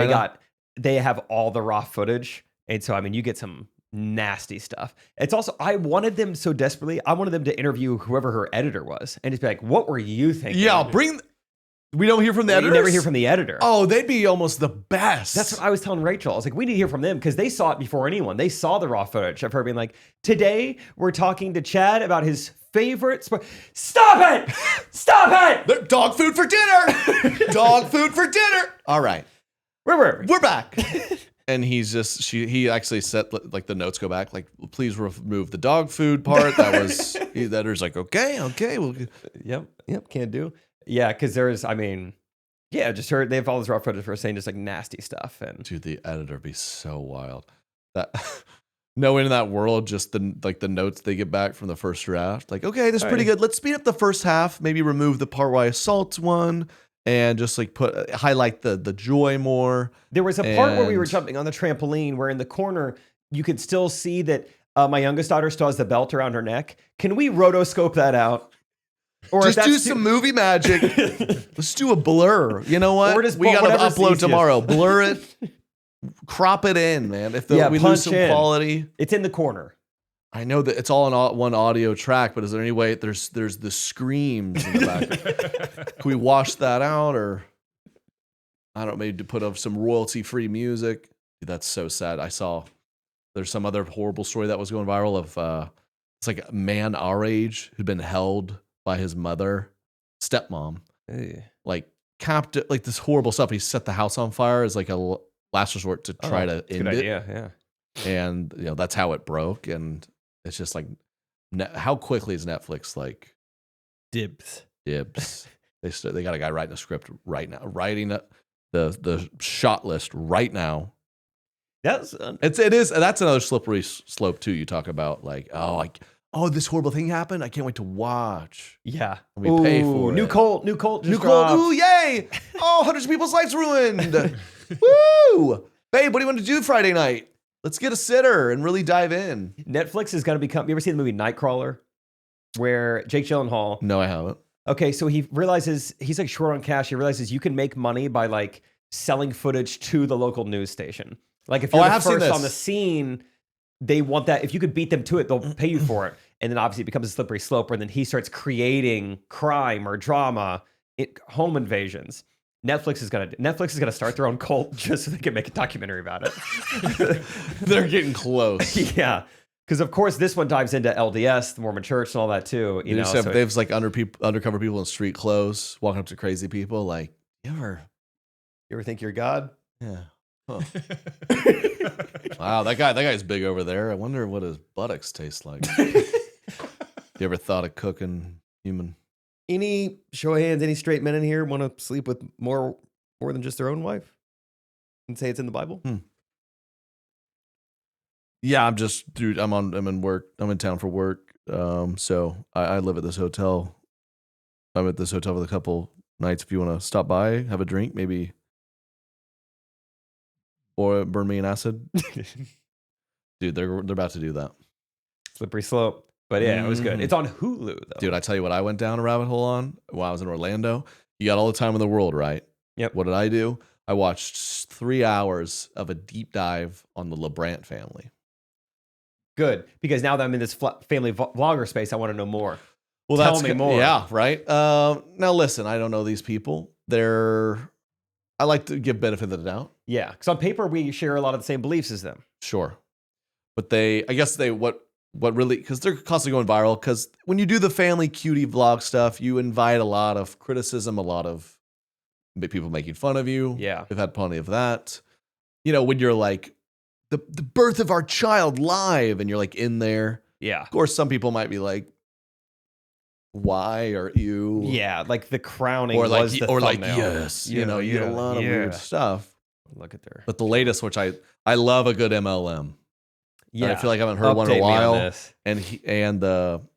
They have all the raw footage. And so, I mean, you get some nasty stuff. It's also, I wanted them so desperately, I wanted them to interview whoever her editor was and just be like, what were you thinking? Yeah, we don't hear from the editors? You never hear from the editor. Oh, they'd be almost the best. That's what I was telling Rachel. I was like, we need to hear from them because they saw it before anyone. They saw the raw footage of her being like, today we're talking to Chad about his favorite sport. Stop it! Stop it! Dog food for dinner! Dog food for dinner! All right. Where were we? We're back. And he actually set like the notes go back, like, please remove the dog food part. That was, the editor's like, okay. Well, Yep, can't do. Yeah, because just her. They have all this raw footage for her saying just like nasty stuff, and dude, the editor would be so wild. That knowing in that world, just the notes they get back from the first draft, like, okay, this is pretty good. Let's speed up the first half. Maybe remove the part where I assault one, and just like highlight the joy more. There was a part where we were jumping on the trampoline, where in the corner you could still see that my youngest daughter still has the belt around her neck. Can we rotoscope that out? Or just do some movie magic. Let's do a blur. You know what? We got to upload tomorrow. Blur it. Crop it in, man. If we lose some quality. It's in the corner. I know that it's all on one audio track, but is there any way there's the screams in the back? Can we wash that out? Or I don't know, maybe to put up some royalty-free music. Dude, that's so sad. I saw there's some other horrible story that was going viral of it's like a man our age who'd been held by his stepmom, like captive, like this horrible stuff. He set the house on fire as like a last resort to try to end it. Yeah. And that's how it broke. And it's just like, how quickly is Netflix like dibs? They got a guy writing a script right now, writing the shot list right now. That's another slippery slope too. You talk about like, this horrible thing happened. I can't wait to watch. Yeah. And we pay for new it. Colt. New Colt. Ooh, yay. Hundreds of people's lives ruined. Woo. Babe, what do you want to do Friday night? Let's get a sitter and really dive in. Netflix is going to become, you ever seen the movie Nightcrawler? Where Jake Gyllenhaal. No, I haven't. Okay, so he realizes he's like short on cash. He realizes you can make money by like selling footage to the local news station. Like if you're the first on the scene, they want that. If you could beat them to it, they'll pay you for it. And then obviously it becomes a slippery slope where then he starts creating crime or drama, home invasions. Netflix is gonna start their own cult just so they can make a documentary about it. They're getting close. Yeah. Because of course this one dives into LDS, the Mormon Church, and all that too. They have like undercover people in street clothes walking up to crazy people. Like, you ever think you're God? Yeah. Huh. Wow, that guy's big over there. I wonder what his buttocks taste like. You ever thought of cooking human Any show of hands, any straight men in here want to sleep with more than just their own wife and say it's in the Bible? Yeah, I'm just, dude. I'm in work. I'm in town for work. So I live at this hotel. I'm at this hotel with a couple nights. If you want to stop by, have a drink, maybe, or burn me an acid, dude. They're about to do that. Slippery slope. But yeah, it was good. It's on Hulu though. Dude, I tell you what, I went down a rabbit hole on while I was in Orlando. You got all the time in the world, right? Yep. What did I do? I watched 3 hours of a deep dive on the Rant family. Good, because now that I'm in this family vlogger space, I want to know more. Well, tell me more. Yeah, right. Now listen, I don't know these people. I like to give benefit of the doubt. Yeah, because on paper we share a lot of the same beliefs as them. Sure, but what really, because they're constantly going viral. Because when you do the family cutie vlog stuff, you invite a lot of criticism, a lot of people making fun of you. Yeah, we've had plenty of that. You know, when you're like the birth of our child live, and you're like in there. Yeah, of course, some people might be like, why are you? Yeah, like the crowning or like was the or like thumbnail. yes, you know, you get a lot of weird stuff. Look at there. But the latest, which I love a good MLM. Yeah, and I feel like I haven't heard one in a while. And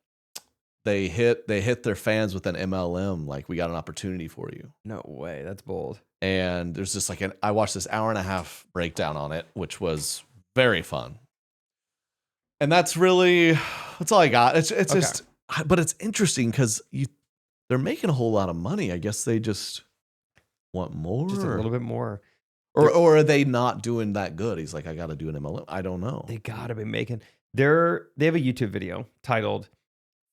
they hit their fans with an MLM, like, we got an opportunity for you. No way, that's bold. And there's just like I watched this 1.5 hour breakdown on it, which was very fun. And that's all I got. It's okay. Just, but it's interesting because they're making a whole lot of money. I guess they just want more, just a little bit more. Or are they not doing that good? He's like, I got to do an MLM. I don't know. They got to be making. They have a YouTube video titled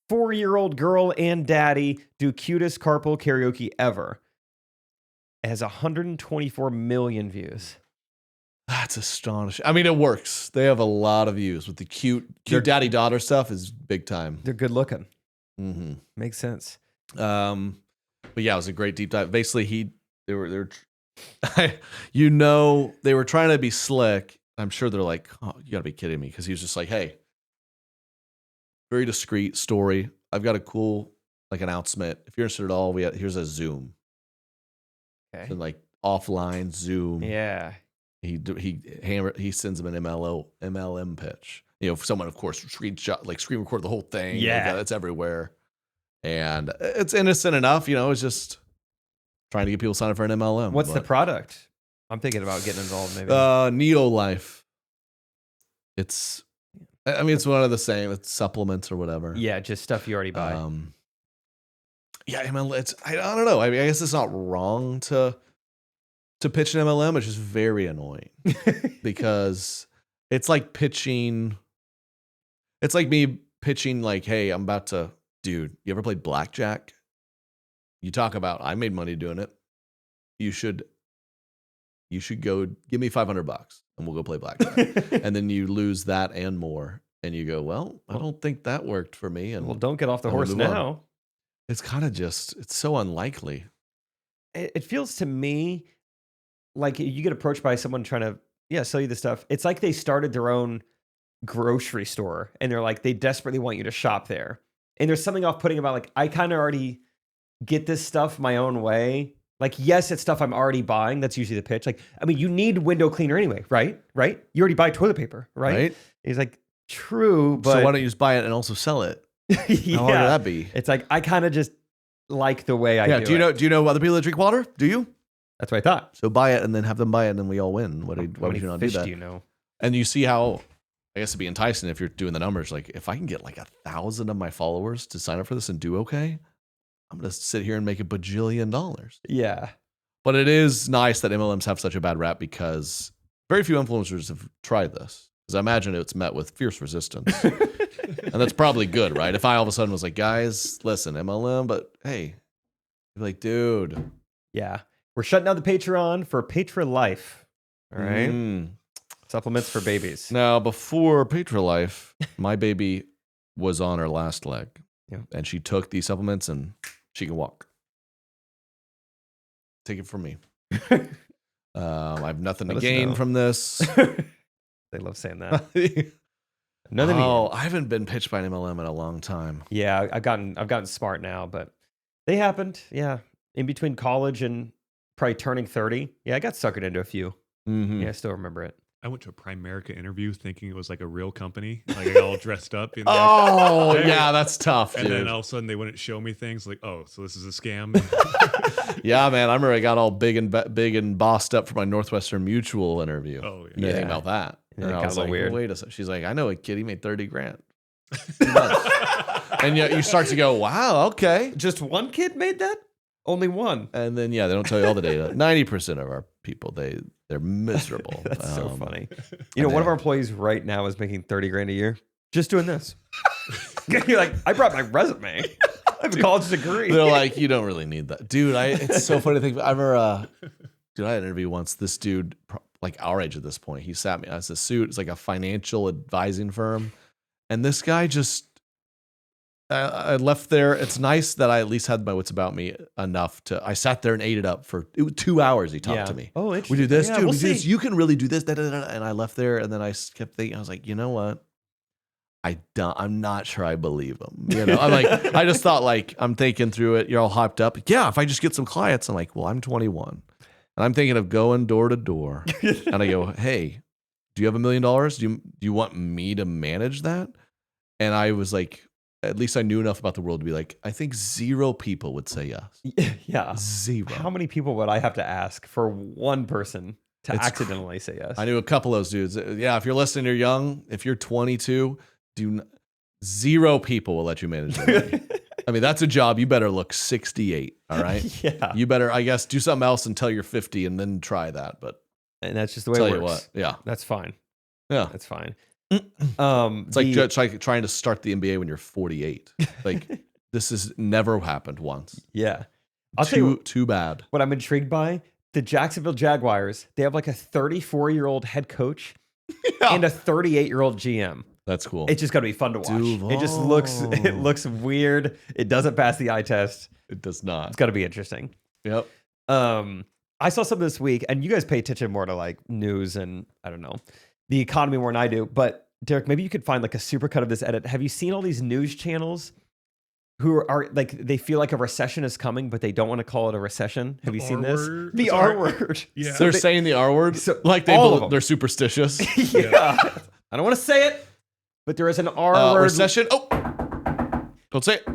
4-year-old girl and daddy do cutest carpool karaoke ever. It has 124 million views. That's astonishing. I mean, it works. They have a lot of views with the cute daddy-daughter stuff is big time. They're good looking. Mm-hmm. Makes sense. But yeah, it was a great deep dive. Basically, they were they were trying to be slick. I'm sure they're like, oh, you gotta be kidding me. Because he was just like, hey, very discreet story. I've got a cool announcement. If you're interested at all, here's a Zoom. Okay. And offline Zoom. Yeah. He sends him an MLM pitch. You know, someone of course screen record the whole thing. Yeah, it's everywhere, and it's innocent enough. You know, it's just trying to get people signed up for an MLM. What's the product? I'm thinking about getting involved. Maybe Neolife. It's one of the same. It's supplements or whatever. Yeah, just stuff you already buy. Yeah, MLM. I don't know. I mean, I guess it's not wrong to pitch an MLM. It's just very annoying because it's like pitching. It's like me pitching hey, I'm about to, dude, you ever played blackjack? You talk about, I made money doing it. You should go give me $500 and we'll go play blackjack. And then you lose that and more. And you go, well, I don't think that worked for me. And don't get off the horse now. On. It's kind of it's so unlikely. It feels to me like you get approached by someone trying to, sell you the stuff. It's like they started their own grocery store and they're like, they desperately want you to shop there. And there's something off-putting about I kind of already get this stuff my own way. Yes, it's stuff I'm already buying. That's usually the pitch. You need window cleaner anyway, right? Right? You already buy toilet paper, right? He's like, true, but so why don't you just buy it and also sell it? Yeah. How hard would that be? It's I kind of just like the way I do it. Do you know other people that drink water? Do you? That's what I thought. So buy it and then have them buy it and then we all win. Why would you not do that? Do you know? And you see how, I guess it'd be enticing if you're doing the numbers. If I can get 1,000 of my followers to sign up for this and do okay, I'm going to sit here and make $1 bajillion. Yeah. But it is nice that MLMs have such a bad rap because very few influencers have tried this. Because I imagine it's met with fierce resistance. And that's probably good, right? If I all of a sudden was like, guys, listen, MLM, but hey, you're like, dude. Yeah. We're shutting down the Patreon for Patra Life. All right. Supplements for babies. Now, before Patra Life, my baby was on her last leg. Yeah. And she took these supplements and she can walk. Take it from me. I have nothing to gain from this. They love saying that. I haven't been pitched by an MLM in a long time. Yeah, I've gotten smart now, but They happened. Yeah. In between college and probably turning 30. Yeah, I got suckered into a few. Mm-hmm. Yeah, I still remember it. I went to a Primerica interview thinking it was like a real company. Like I got all dressed up. In Oh, yeah, that's tough, and dude. then all of a sudden they wouldn't show me things like, oh, so this is a scam. Yeah, man, I remember I got all big and bossed up for my Northwestern Mutual interview. Oh, You Yeah. think about that. Yeah, And it I got was a little like, weird. wait a second. She's like, I know a kid, he made 30 grand. And yet you start to go, wow, okay. Just one kid made that? Only one. And then, yeah, they don't tell you all the data. 90% of our people, they're miserable. That's so funny. and You know, one of they- our employees right now is making 30 grand a year just doing this. You're like, I brought my resume. I have a college degree. They're like, you don't really need that. Dude, it's so funny to think. I remember, dude, I had an interview once. This dude, like our age at this point, he sat me as a suit. It's like a financial advising firm. And this guy just, I left there. It's nice that I at least had my wits about me enough I sat there and ate it up for 2 hours. He talked to me. Oh, We interesting. do this, Yeah, dude. we'll We do this. see. You can really do this. Da, da, da, da. And I left there, and then I kept thinking. I was like, you know what? I'm not sure I believe him. You know, I'm like, I just thought like, I'm thinking through it. You're all hyped up. Yeah, if I just get some clients, I'm like, well, I'm 21, and I'm thinking of going door to door, and I go, hey, do you have $1 million? Do you want me to manage that? And I was like, at least I knew enough about the world to be like, I think 0 people would say yes. Yeah. 0. How many people would I have to ask for one person to It's accidentally say yes? I knew a couple of those dudes. Yeah, if you're listening, you're young. If you're 22, 0 people will let you manage their money. I mean, that's a job. You better look 68. All right. Yeah. You better, I guess, do something else until you're 50 and then try that. But And that's just the way tell it you works. what, yeah, That's fine. yeah. That's fine. It's like trying to start the NBA when you're 48. Like this has never happened once. Yeah. I'll tell you Too bad. what I'm intrigued by. The Jacksonville Jaguars, they have like a 34-year-old head coach and a 38-year-old GM. That's cool. It's just going to be fun to watch. Duval. It just looks weird. It doesn't pass the eye test. It does not. It's going to be interesting. Yep. I saw something this week, and you guys pay attention more to like news and I don't know, the economy more than I do. But Derek, maybe you could find like a supercut of this edit. Have you seen all these news channels who are like, they feel like a recession is coming, but they don't want to call it a recession? Have you seen this? R-word? The Sorry. R word. Yeah. They're saying the R word, So, like all of them. they're superstitious. Yeah. I don't want to say it, but there is an R word. Recession. Oh, don't say it.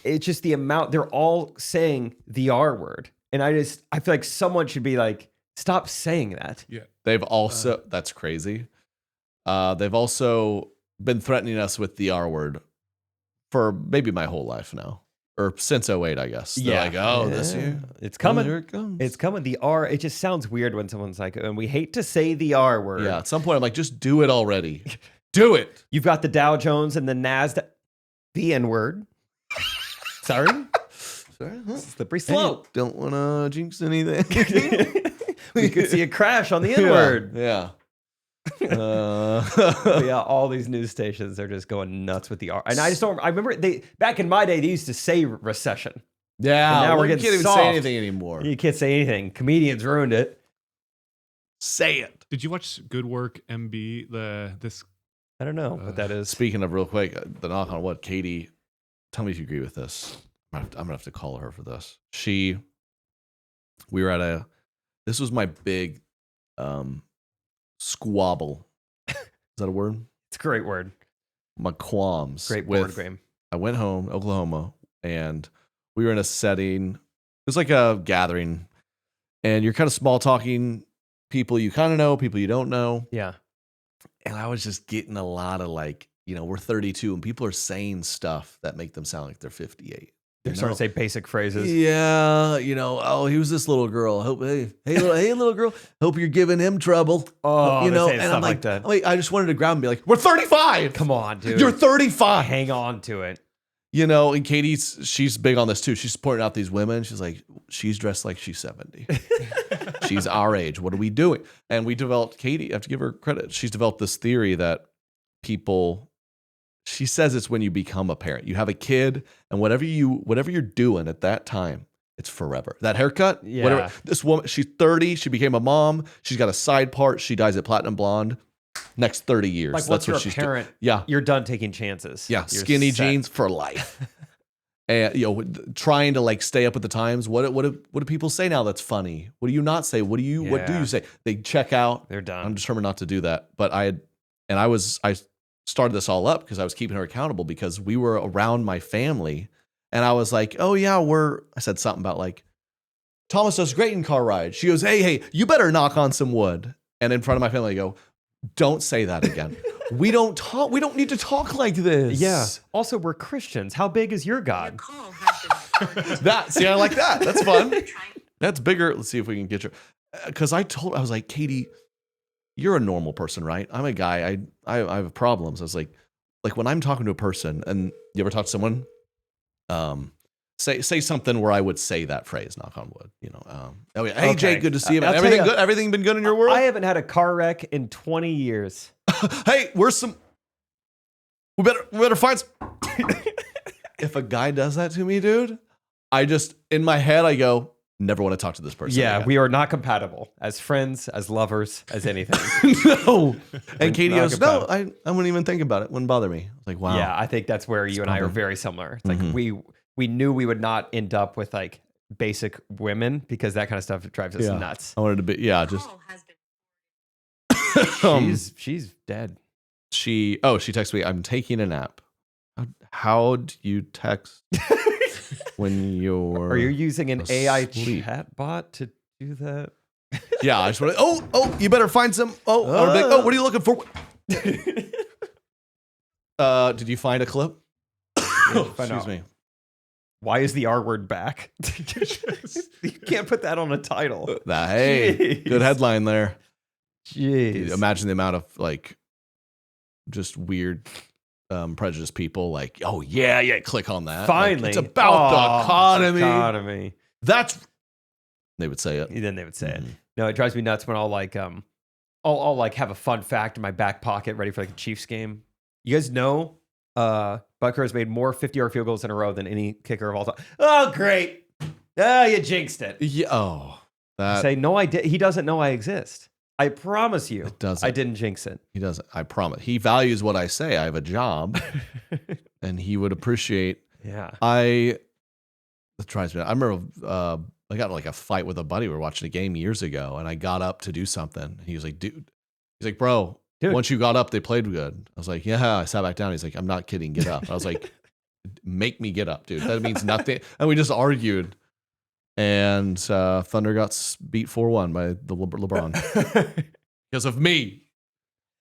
It's just the amount. They're all saying the R word. And I feel like someone should be like, stop saying that. Yeah. They've also that's crazy. They've also been threatening us with the R word for maybe my whole life now, or since 08, I guess. They're like, oh, this year It's coming. here it comes. It's coming. The R, it just sounds weird when someone's like, and we hate to say the R word. Yeah, at some point I'm like, just do it already. Do it. You've got the Dow Jones and the NASDAQ, the N word. Sorry. Slippery slope. Don't want to jinx anything. We could see a crash on the N word. Yeah. But yeah, all these news stations are just going nuts with the R. And I just don't, I remember back in my day, they used to say recession. Yeah. And now we're you getting can't even soft. say anything anymore. You can't say anything. Comedians ruined it. Say it. Did you watch Good Work MB? This I don't know what that is. Speaking of real quick, the knock on what, Katie, tell me if you agree with this. I'm gonna have to call her for this. We were this was my big squabble. Is that a word? It's a great word. My qualms. Great with, word game. I went home, Oklahoma, and we were in a setting. It was like a gathering, and you're kind of small talking people you kind of know, people you don't know. Yeah. And I was just getting a lot of like, we're 32 and people are saying stuff that make them sound like they're 58. They're starting to say basic phrases. Yeah, oh, he was this little girl. Hope, hey, little girl. Hope you're giving him trouble. Oh, and stuff I'm like that. I just wanted to grab him and be like, we're 35. Come on, dude. You're 35. Hang on to it. And she's big on this too. She's pointing out these women. She's like, she's dressed like she's 70. She's our age. What are we doing? And we developed, Katie, I have to give her credit. She's developed this theory that she says it's when you become a parent. You have a kid, and whatever you're doing at that time, it's forever. That haircut, Yeah. whatever. This woman, she's 30. She became a mom. She's got a side part. She dyes it platinum blonde. Next 30 years. Like, That's once you're what a she's parent, Yeah. you're done taking chances. Yeah. You're Skinny set. jeans for life. and trying to like stay up with the times. What do people say now that's funny? What do you not say? What do you say? They check out. They're done. I'm determined not to do that. But I started this all up because I was keeping her accountable because we were around my family, and I was like, oh yeah, I said something about like, Thomas does great in car rides. She goes, hey, you better knock on some wood. And in front of my family, I go, don't say that again. We don't need to talk like this. Yeah. Also, we're Christians. How big is your God? See, I like that. That's fun. That's bigger. Let's see if we can get your. Because I was like, Katie, you're a normal person, right? I'm a guy. I have problems. I was like when I'm talking to a person, and you ever talk to someone, say something where I would say that phrase, knock on wood. Oh yeah, hey Jake, good to see you. Man. Everything good? Everything been good in your world? I haven't had a car wreck in 20 years. Hey, we better find some. If a guy does that to me, dude, I just in my head I go, never want to talk to this person. Yeah, again. we are not compatible as friends, as lovers, as anything. No. And Katie goes, no, I wouldn't even think about it. Wouldn't bother me. I was like, wow. Yeah, I think that's where you and I are very similar. It's like we knew we would not end up with like basic women because that kind of stuff drives us nuts. I wanted to be, just. She's dead. She texted me, I'm taking a nap. How do you text when you're... Are you using an asleep? AI chat bot to do that? Yeah, I just want to, you better find some, what are you looking for? Did you find a clip? Excuse me. Why is the R word back? You can't put that on a title. Hey, Jeez. Good headline there. Jeez. Dude, imagine the amount of like just weird prejudiced people like, oh yeah, click on that. Finally. Like, it's about the economy. That's they would say it. Then they would say it. No, it drives me nuts when I'll like I'll like have a fun fact in my back pocket ready for like a Chiefs game. You guys know Butker has made more 50-yard field goals in a row than any kicker of all time. Oh, great. Oh, you jinxed it. Yeah. Say, no, I did. He doesn't know I exist. I promise you. It doesn't. I didn't jinx it. He doesn't. I promise. He values what I say. I have a job and he would appreciate. Yeah. It drives me. I remember I got in like a fight with a buddy. We were watching a game years ago and I got up to do something. He was like, dude, bro, once you got up, they played good. I was like, yeah, I sat back down. He's like, I'm not kidding. Get up. I was like, make me get up, dude. That means nothing. And we just argued. And Thunder got beat 4-1 by the LeBron because of me.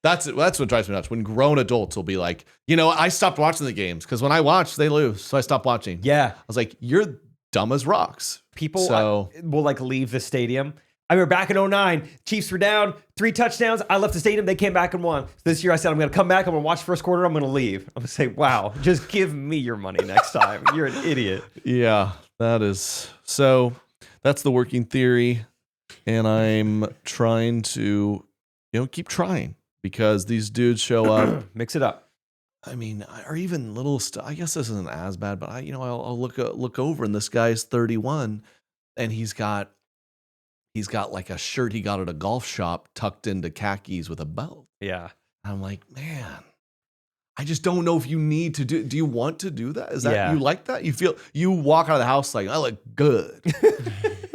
That's it. That's what drives me nuts. When grown adults will be like, I stopped watching the games because when I watch, they lose. So I stopped watching. Yeah. I was like, you're dumb as rocks. People will like leave the stadium. I remember back in 2009, Chiefs were down, 3 touchdowns. I left the stadium. They came back and won. This year I said, I'm going to come back. I'm going to watch first quarter. I'm going to leave. I'm going to say, wow, just give me your money next time. You're an idiot. Yeah, that is. So that's the working theory. And I'm trying to, keep trying because these dudes show up. Mix it up. I mean, or even little stuff. I guess this isn't as bad, but I'll look over and this guy's 31 and he's got like a shirt he got at a golf shop tucked into khakis with a belt. Yeah. I'm like, man, I just don't know if you need to do you want to do that? Is that you like that? You walk out of the house like, I look good.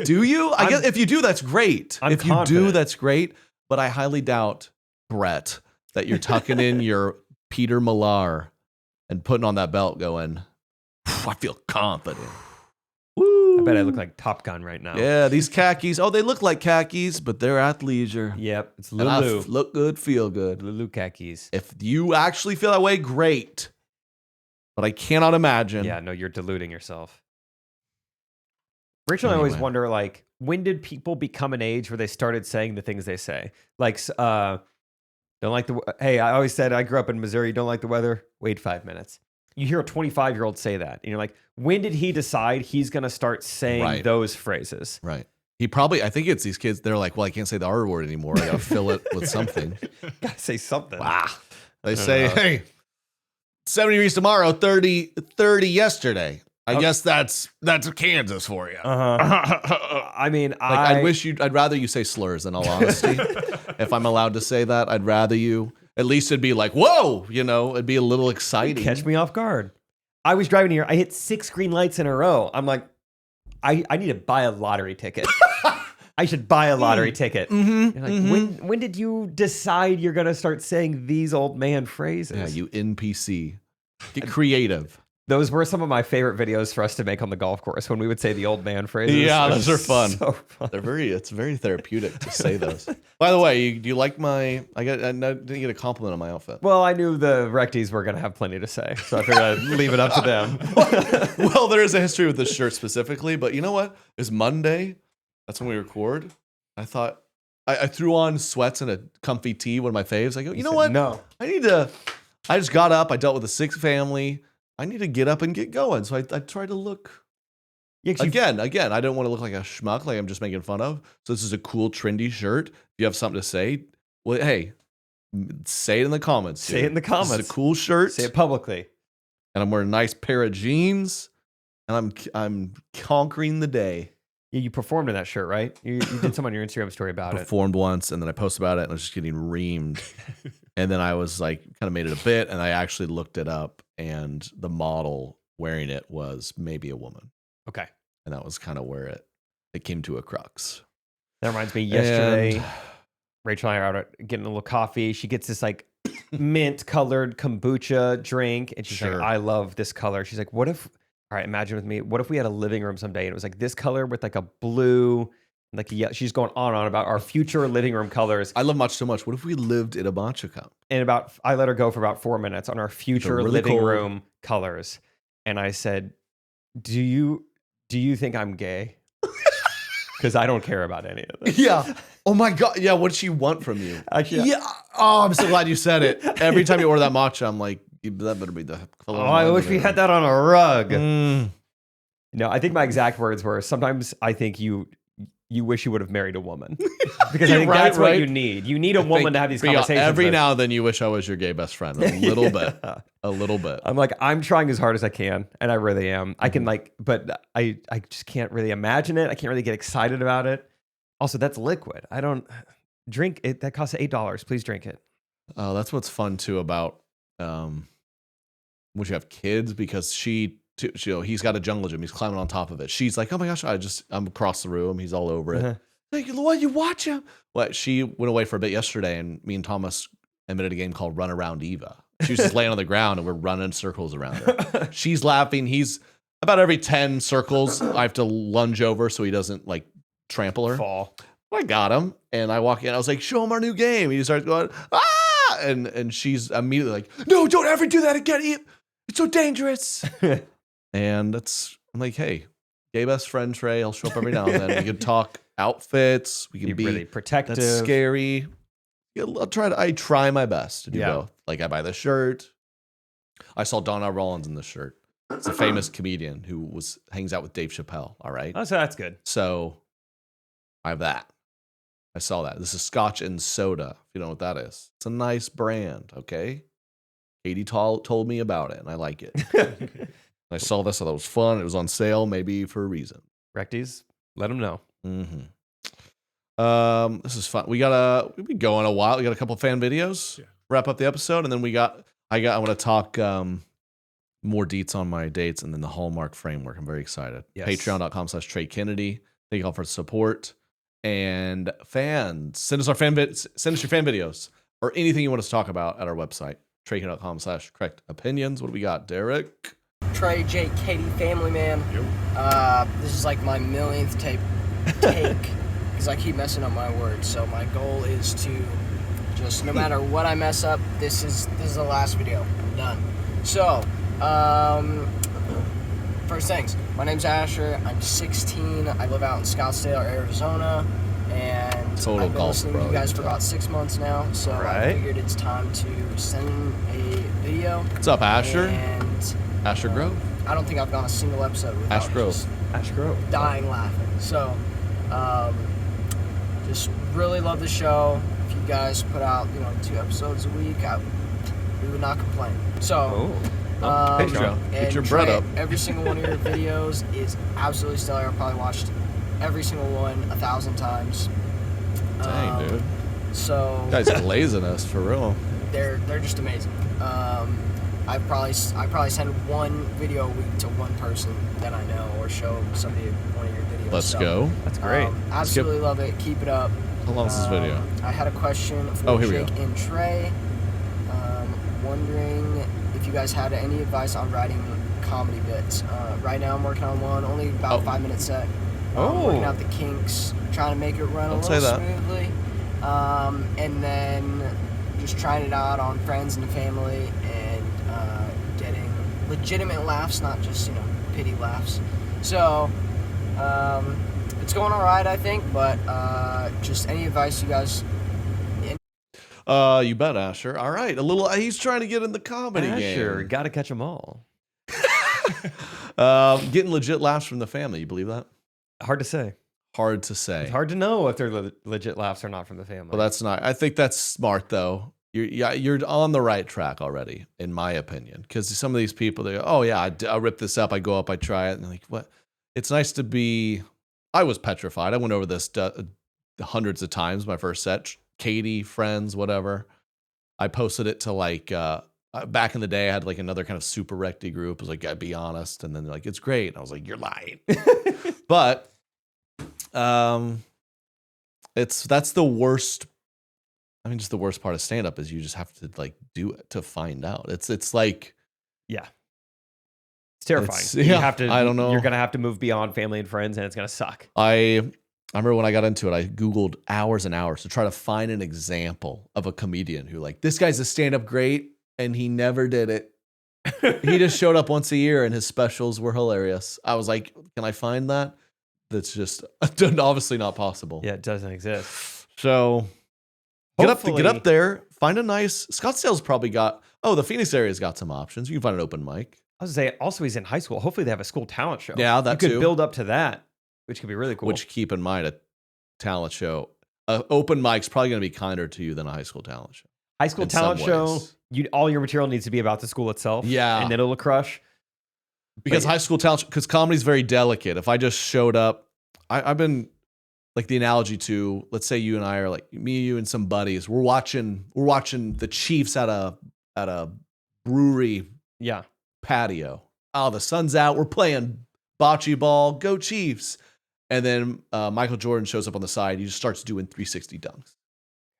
Do you? I guess if you do, that's great. I'm if confident. You do, that's great. But I highly doubt, Brett, that you're tucking in your Peter Millar and putting on that belt going, I feel confident. I bet I look like Top Gun right now. Yeah, these khakis. Oh, they look like khakis, but they're athleisure. Yep, it's And Lulu. look good, feel good. Lulu khakis. If you actually feel that way, great. But I cannot imagine. Yeah, no, you're deluding yourself. Rachel and I always wonder, like, when did people become an age where they started saying the things they say? Like, don't like hey, I always said I grew up in Missouri, don't like the weather, wait 5 minutes. You hear a 25-year-old say that, and you're like, when did he decide he's going to start saying those phrases? Right. I think it's these kids, they're like, well, I can't say the R word anymore. I got to fill it with something. Gotta say something. Wow. They say, hey, 70 degrees tomorrow, 30 yesterday. I guess that's Kansas for you. I mean, I'd rather you say slurs in all honesty. If I'm allowed to say that, I'd rather you. At least it'd be like, whoa, it'd be a little exciting. Catch me off guard. I was driving here. I hit 6 green lights in a row. I'm like, I need to buy a lottery ticket. I should buy a lottery ticket. Mm-hmm. You're like, when did you decide you're going to start saying these old man phrases? Yeah, you NPC. Get creative. Those were some of my favorite videos for us to make on the golf course when we would say the old man phrases. Yeah, those are fun. So fun. It's very therapeutic to say those. By the way, do you like I didn't get a compliment on my outfit. Well, I knew the Recties were going to have plenty to say, so I figured I'd leave it up to them. Well, there is a history with this shirt specifically, but you know what? It's Monday. That's when we record. I thought I threw on sweats and a comfy tee, one of my faves. I go, you know what? No. I just got up. I dealt with a sick family. I need to get up and get going. So I tried to look. Yeah, again, I don't want to look like a schmuck, like I'm just making fun of. So this is a cool, trendy shirt. If you have something to say, well, hey, say it in the comments. Say it in the comments. It's a cool shirt. Say it publicly. And I'm wearing a nice pair of jeans, and I'm conquering the day. Yeah, you performed in that shirt, right? You did some on your Instagram story about it. Performed once, and then I posted about it, and I was just getting reamed. And then I was like, kind of made it a bit, and I actually looked it up, and the model wearing it was maybe a woman. Okay. And that was kind of where it came to a crux. That reminds me, yesterday, Rachel and I are out getting a little coffee. She gets this like mint-colored kombucha drink, and she's like, I love this color. She's like, all right, imagine with me, what if we had a living room someday, and it was like this color with like a blue, like she's going on and on about our future living room colors. I love matcha so much. What if we lived in a matcha cup? And I let her go for about 4 minutes on our future living room colors. And I said, do you think I'm gay? Because I don't care about any of this. Yeah. Oh my God. Yeah. What did she want from you? Actually, yeah. Oh, I'm so glad you said it. Every time you order that matcha, I'm like, that better be the color. Oh, I wish we had that on a rug. No, I think my exact words were, sometimes I think you wish you would have married a woman. Because I think that's what you need. You need a woman to have these conversations every with. now and then you wish I was your gay best friend. A little bit. A little bit. I'm like, I'm trying as hard as I can, and I really am. I can but I just can't really imagine it. I can't really get excited about it. Also, that's liquid. I don't drink it. That costs $8. Please drink it. Oh, that's what's fun too about when you have kids, because he's got a jungle gym. He's climbing on top of it. She's like, oh my gosh, I'm across the room. He's all over it. Like, what, you watch him? Well, she went away for a bit yesterday, and me and Thomas invented a game called Run Around Eva. She was just laying on the ground, and we're running circles around her. She's laughing. He's about every 10 circles, I have to lunge over so he doesn't like trample her. Fall. I got him, and I walk in. I was like, show him our new game. He starts going, ah! And she's immediately like, no, don't ever do that again. It's so dangerous. And I'm like, hey, gay best friend Trey, I'll show up every now and then. We can talk outfits. We can be really protective. That's scary. Yeah, I try my best to do both. Like, I buy the shirt. I saw Donna Rollins in this shirt. It's a famous comedian who hangs out with Dave Chappelle. All right. Oh, so that's good. So I have that. I saw that. This is Scotch and Soda. If you know what that is, it's a nice brand. Okay. Katie told me about it, and I like it. I saw this. I thought it was fun. It was on sale, maybe for a reason. Recties, let them know. Mm-hmm. This is fun. We've been going a while. We got a couple of fan videos. Yeah. Wrap up the episode, and then I want to talk more deets on my dates, and then the Hallmark framework. I'm very excited. Yes. Patreon.com/Trey Kennedy. Thank you all for the support. And fans, send us your fan videos or anything you want us to talk about at our website, TreyKennedy.com/correct opinions. What do we got, Derek? Trey, Jake, Katie, family man. Yep. This is like my millionth take because I keep messing up my words. So my goal is to just, no matter what I mess up, this is the last video. I'm done. So, first things. My name's Asher. I'm 16. I live out in Scottsdale, Arizona, and I've been listening to you guys for about 6 months now. So I figured it's time to send a video. What's up, Asher? And Asher Grove. I don't think I've gone a single episode without Ash Grove. Dying laughing. So, just really love the show. If you guys put out, 2 episodes a week, we would not complain. So, Patreon. Get your bread up. Every single one of your videos is absolutely stellar. I've probably watched every single one 1,000 times. Dang, dude. So, you guys are glazing us for real. They're just amazing. I probably send one video a week to one person that I know, or show somebody one of your videos. Let's So, go. That's great. Absolutely love it. Keep it up. How long is this video? I had a question for here we Jake go. and Trey. Wondering if you guys had any advice on writing comedy bits. Right now I'm working on one, only about 5 minutes set. Working out the kinks, trying to make it run a little smoothly. And then just trying it out on friends and family, and getting legitimate laughs, not just, pity laughs. So, it's going alright, I think, but just any advice you guys... You bet, Asher. All right, he's trying to get in the comedy Asher, game. gotta catch them all. Getting legit laughs from the family. You believe that? Hard to say. Hard to say. It's hard to know if they're legit laughs or not from the family. Well, that's not. I think that's smart though. You're on the right track already, in my opinion. Because some of these people, they go, "Oh yeah, I rip this up. I go up, I try it," and they're like, "What?" It's nice to be. I was petrified. I went over this hundreds of times. My first set, Katie, friends, whatever. I posted it to like back in the day. I had like another kind of super recty group. I was like, "I'd be honest," and then they're like, "It's great." And I was like, "You're lying," but that's the worst. I mean, just the worst part of stand up is you just have to like do it to find out. It's like, yeah, it's terrifying. You have to. I don't know. You're gonna have to move beyond family and friends, and it's gonna suck. I remember when I got into it, I Googled hours and hours to try to find an example of a comedian who like, this guy's a stand up great and he never did it. He just showed up once a year and his specials were hilarious. I was like, can I find that? That's just obviously not possible. Yeah, it doesn't exist. So get Hopefully- up there, find a nice. Scottsdale's probably got. Oh, the Phoenix area's got some options. You can find an open mic. I was gonna say, also he's in high school. Hopefully they have a school talent show. Yeah, that you could too. build up to that, which could be really cool. Which, keep in mind, a talent show, open mic's probably going to be kinder to you than a high school talent show. High school in talent some show, ways. all your material needs to be about the school itself. Yeah. And then it'll crush. Because high school talent, because comedy's very delicate. If I just showed up, I've been like the analogy to, let's say you and I are like me, you and some buddies. We're watching the Chiefs at a brewery Yeah. patio. Oh, the sun's out. We're playing bocce ball. Go Chiefs! And then Michael Jordan shows up on the side. He just starts doing 360 dunks.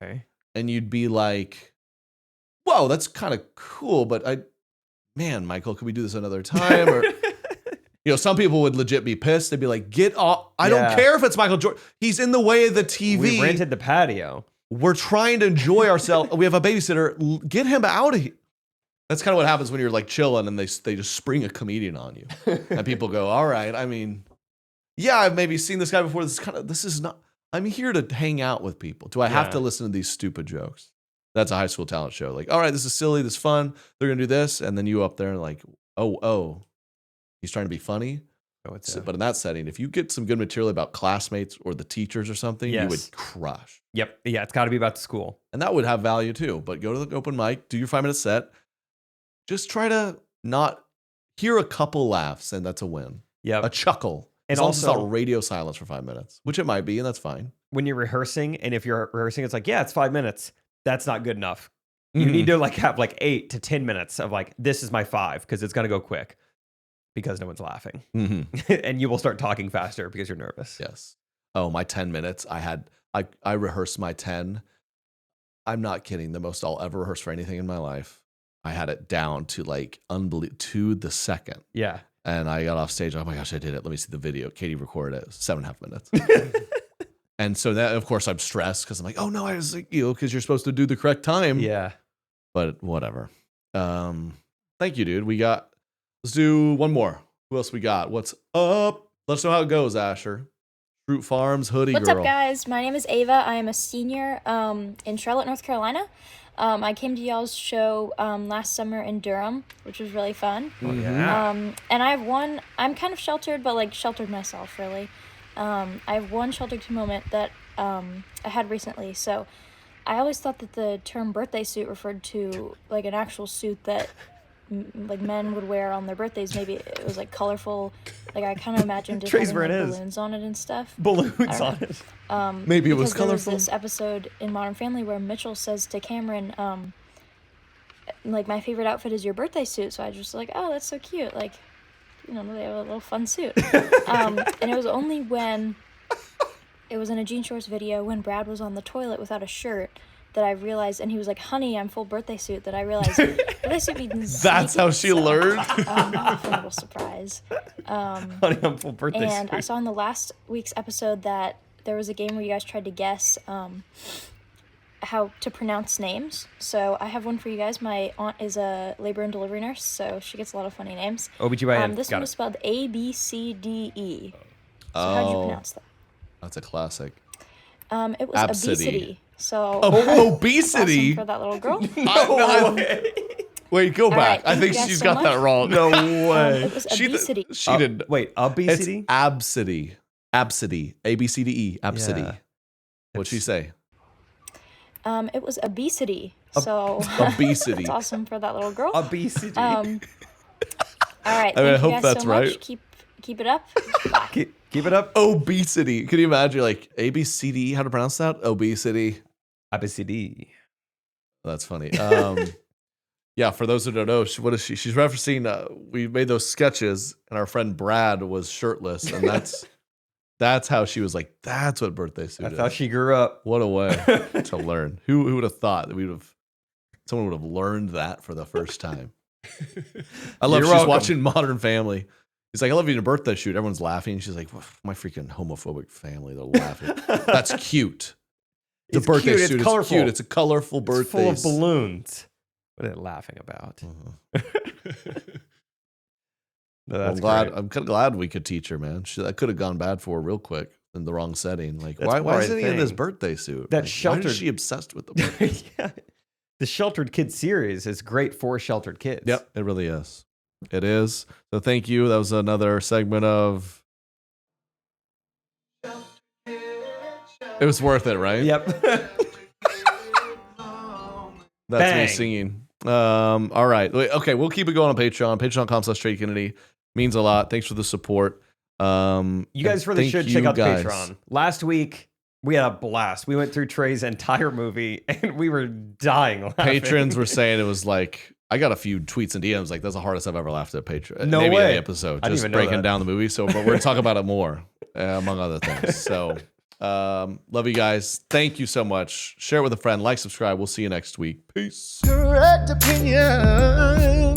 Okay. And you'd be like, "Whoa, that's kind of cool." But Michael, could we do this another time? Or some people would legit be pissed. They'd be like, "Get off! I don't care if it's Michael Jordan. He's in the way of the TV. We rented the patio. We're trying to enjoy ourselves. We have a babysitter. Get him out of here." That's kind of what happens when you're like chilling and they just spring a comedian on you, and people go, "All right, I mean, yeah, I've maybe seen this guy before. This is not. I'm here to hang out with people. Do I have to listen to these stupid jokes?" That's a high school talent show. Like, all right, this is silly, this is fun. They're gonna do this, and then you up there and like, oh, he's trying to be funny. But in that setting, if you get some good material about classmates or the teachers or something, you would crush. Yep. Yeah, it's got to be about the school. And that would have value too. But go to the open mic, do your 5-minute set. Just try to not hear a couple laughs, and that's a win. Yeah. A chuckle. And as long as it's also, not radio silence for 5 minutes, which it might be, and that's fine. when you're rehearsing, and if you're rehearsing, it's like, yeah, it's 5 minutes. That's not good enough. You need to like have like 8 to 10 minutes of like, this is my 5, because it's going to go quick because no one's laughing. And you will start talking faster because you're nervous. Yes. Oh, my 10 minutes. I rehearsed my 10. I'm not kidding. The most I'll ever rehearse for anything in my life. I had it down to like to the second. Yeah. And I got off stage. Oh my gosh, I did it. Let me see the video. Katie recorded it. 7.5 minutes. And so that, of course, I'm stressed because I'm like, oh no, I was like, because you're supposed to do the correct time. Yeah. But whatever. Thank you, dude. Let's do one more. Who else we got? What's up? Let us know how it goes, Asher. Fruit Farms hoodie What's girl. up, guys? My name is Ava. I am a senior in Charlotte, North Carolina. I came to y'all's show last summer in Durham, which was really fun. Oh, yeah. And I have one, I'm kind of sheltered, but like sheltered myself, really. I have one sheltered moment that I had recently. So I always thought that the term birthday suit referred to like an actual suit that like men would wear on their birthdays. Maybe it was like colorful. Like I kind of imagined it Trey's having where like, it is. balloons on it and stuff. Balloons on it. Maybe it was because there colorful. was this episode in Modern Family where Mitchell says to Cameron, like my favorite outfit is your birthday suit. So I was just like, oh, that's so cute. Like, they have a little fun suit. And it was only when it was in a jean shorts video when Brad was on the toilet without a shirt that I realized, and he was like, honey, I'm full birthday suit, that I realized birthday suit means That's how she learned? a fun little surprise. Honey, I'm full birthday And suit. I saw in the last week's episode that there was a game where you guys tried to guess how to pronounce names. So I have one for you guys. My aunt is a labor and delivery nurse, so she gets a lot of funny names. OBGYN. This Got one was it. spelled ABCDE. So how'd you pronounce that? That's a classic. It was Absidy. obesity. So Obesity? awesome for that little girl. Wait, go back. right, I think thank you she's guys so got that much. wrong. No way. It was She obesity. She did. Wait, It's obesity? absidy. Absidy. ABCDE. Absidy. Yeah. What'd she say? It was obesity. So Obesity. it's awesome for that little girl. Obesity. All right. I mean, I Thank you hope guys that's so right. much. Keep it up. Keep it up. Obesity. Can you imagine like ABCD? How to pronounce that? Obesity. Obesity. That's funny. Yeah, for those who don't know, what is she? She's referencing. We made those sketches, and our friend Brad was shirtless, and that's how she was like. That's what birthday suit That's is. how she grew up. What a way to learn. Who would have thought that someone would have learned that for the first time? I love You're she's welcome. watching Modern Family. He's like, I love you in a birthday shoot. Everyone's laughing. She's like, my freaking homophobic family. They're laughing. That's cute. The It's birthday cute, it's suit is colorful. cute. It's a colorful birthday. It's full of balloons. What are they laughing about? No, that's great. I'm kind of glad we could teach her, man. That could have gone bad for her real quick in the wrong setting. Like, That's why the is right he in this thing. birthday suit? That Like, why sheltered- is she obsessed with the birthday? Yeah. The Sheltered Kids series is great for sheltered kids. Yep, it really is. It is. So thank you. That was another segment of. It was worth it, right? Yep. That's me Bang. singing. All right. Wait, okay, we'll keep it going on Patreon. Patreon.com/TreyKennedy means a lot. Thanks for the support. You guys really should check out the Patreon. Last week, we had a blast. We went through Trey's entire movie, and we were dying laughing. Patrons were saying it was like, I got a few tweets and DMs like, that's the hardest I've ever laughed at Patreon. No Maybe way. the episode. I didn't Just even know breaking that. down the movie. So, but we're going to talk about it more, among other things. So, love you guys. Thank you so much. Share it with a friend. Like, subscribe. We'll see you next week. Peace. Correct opinion.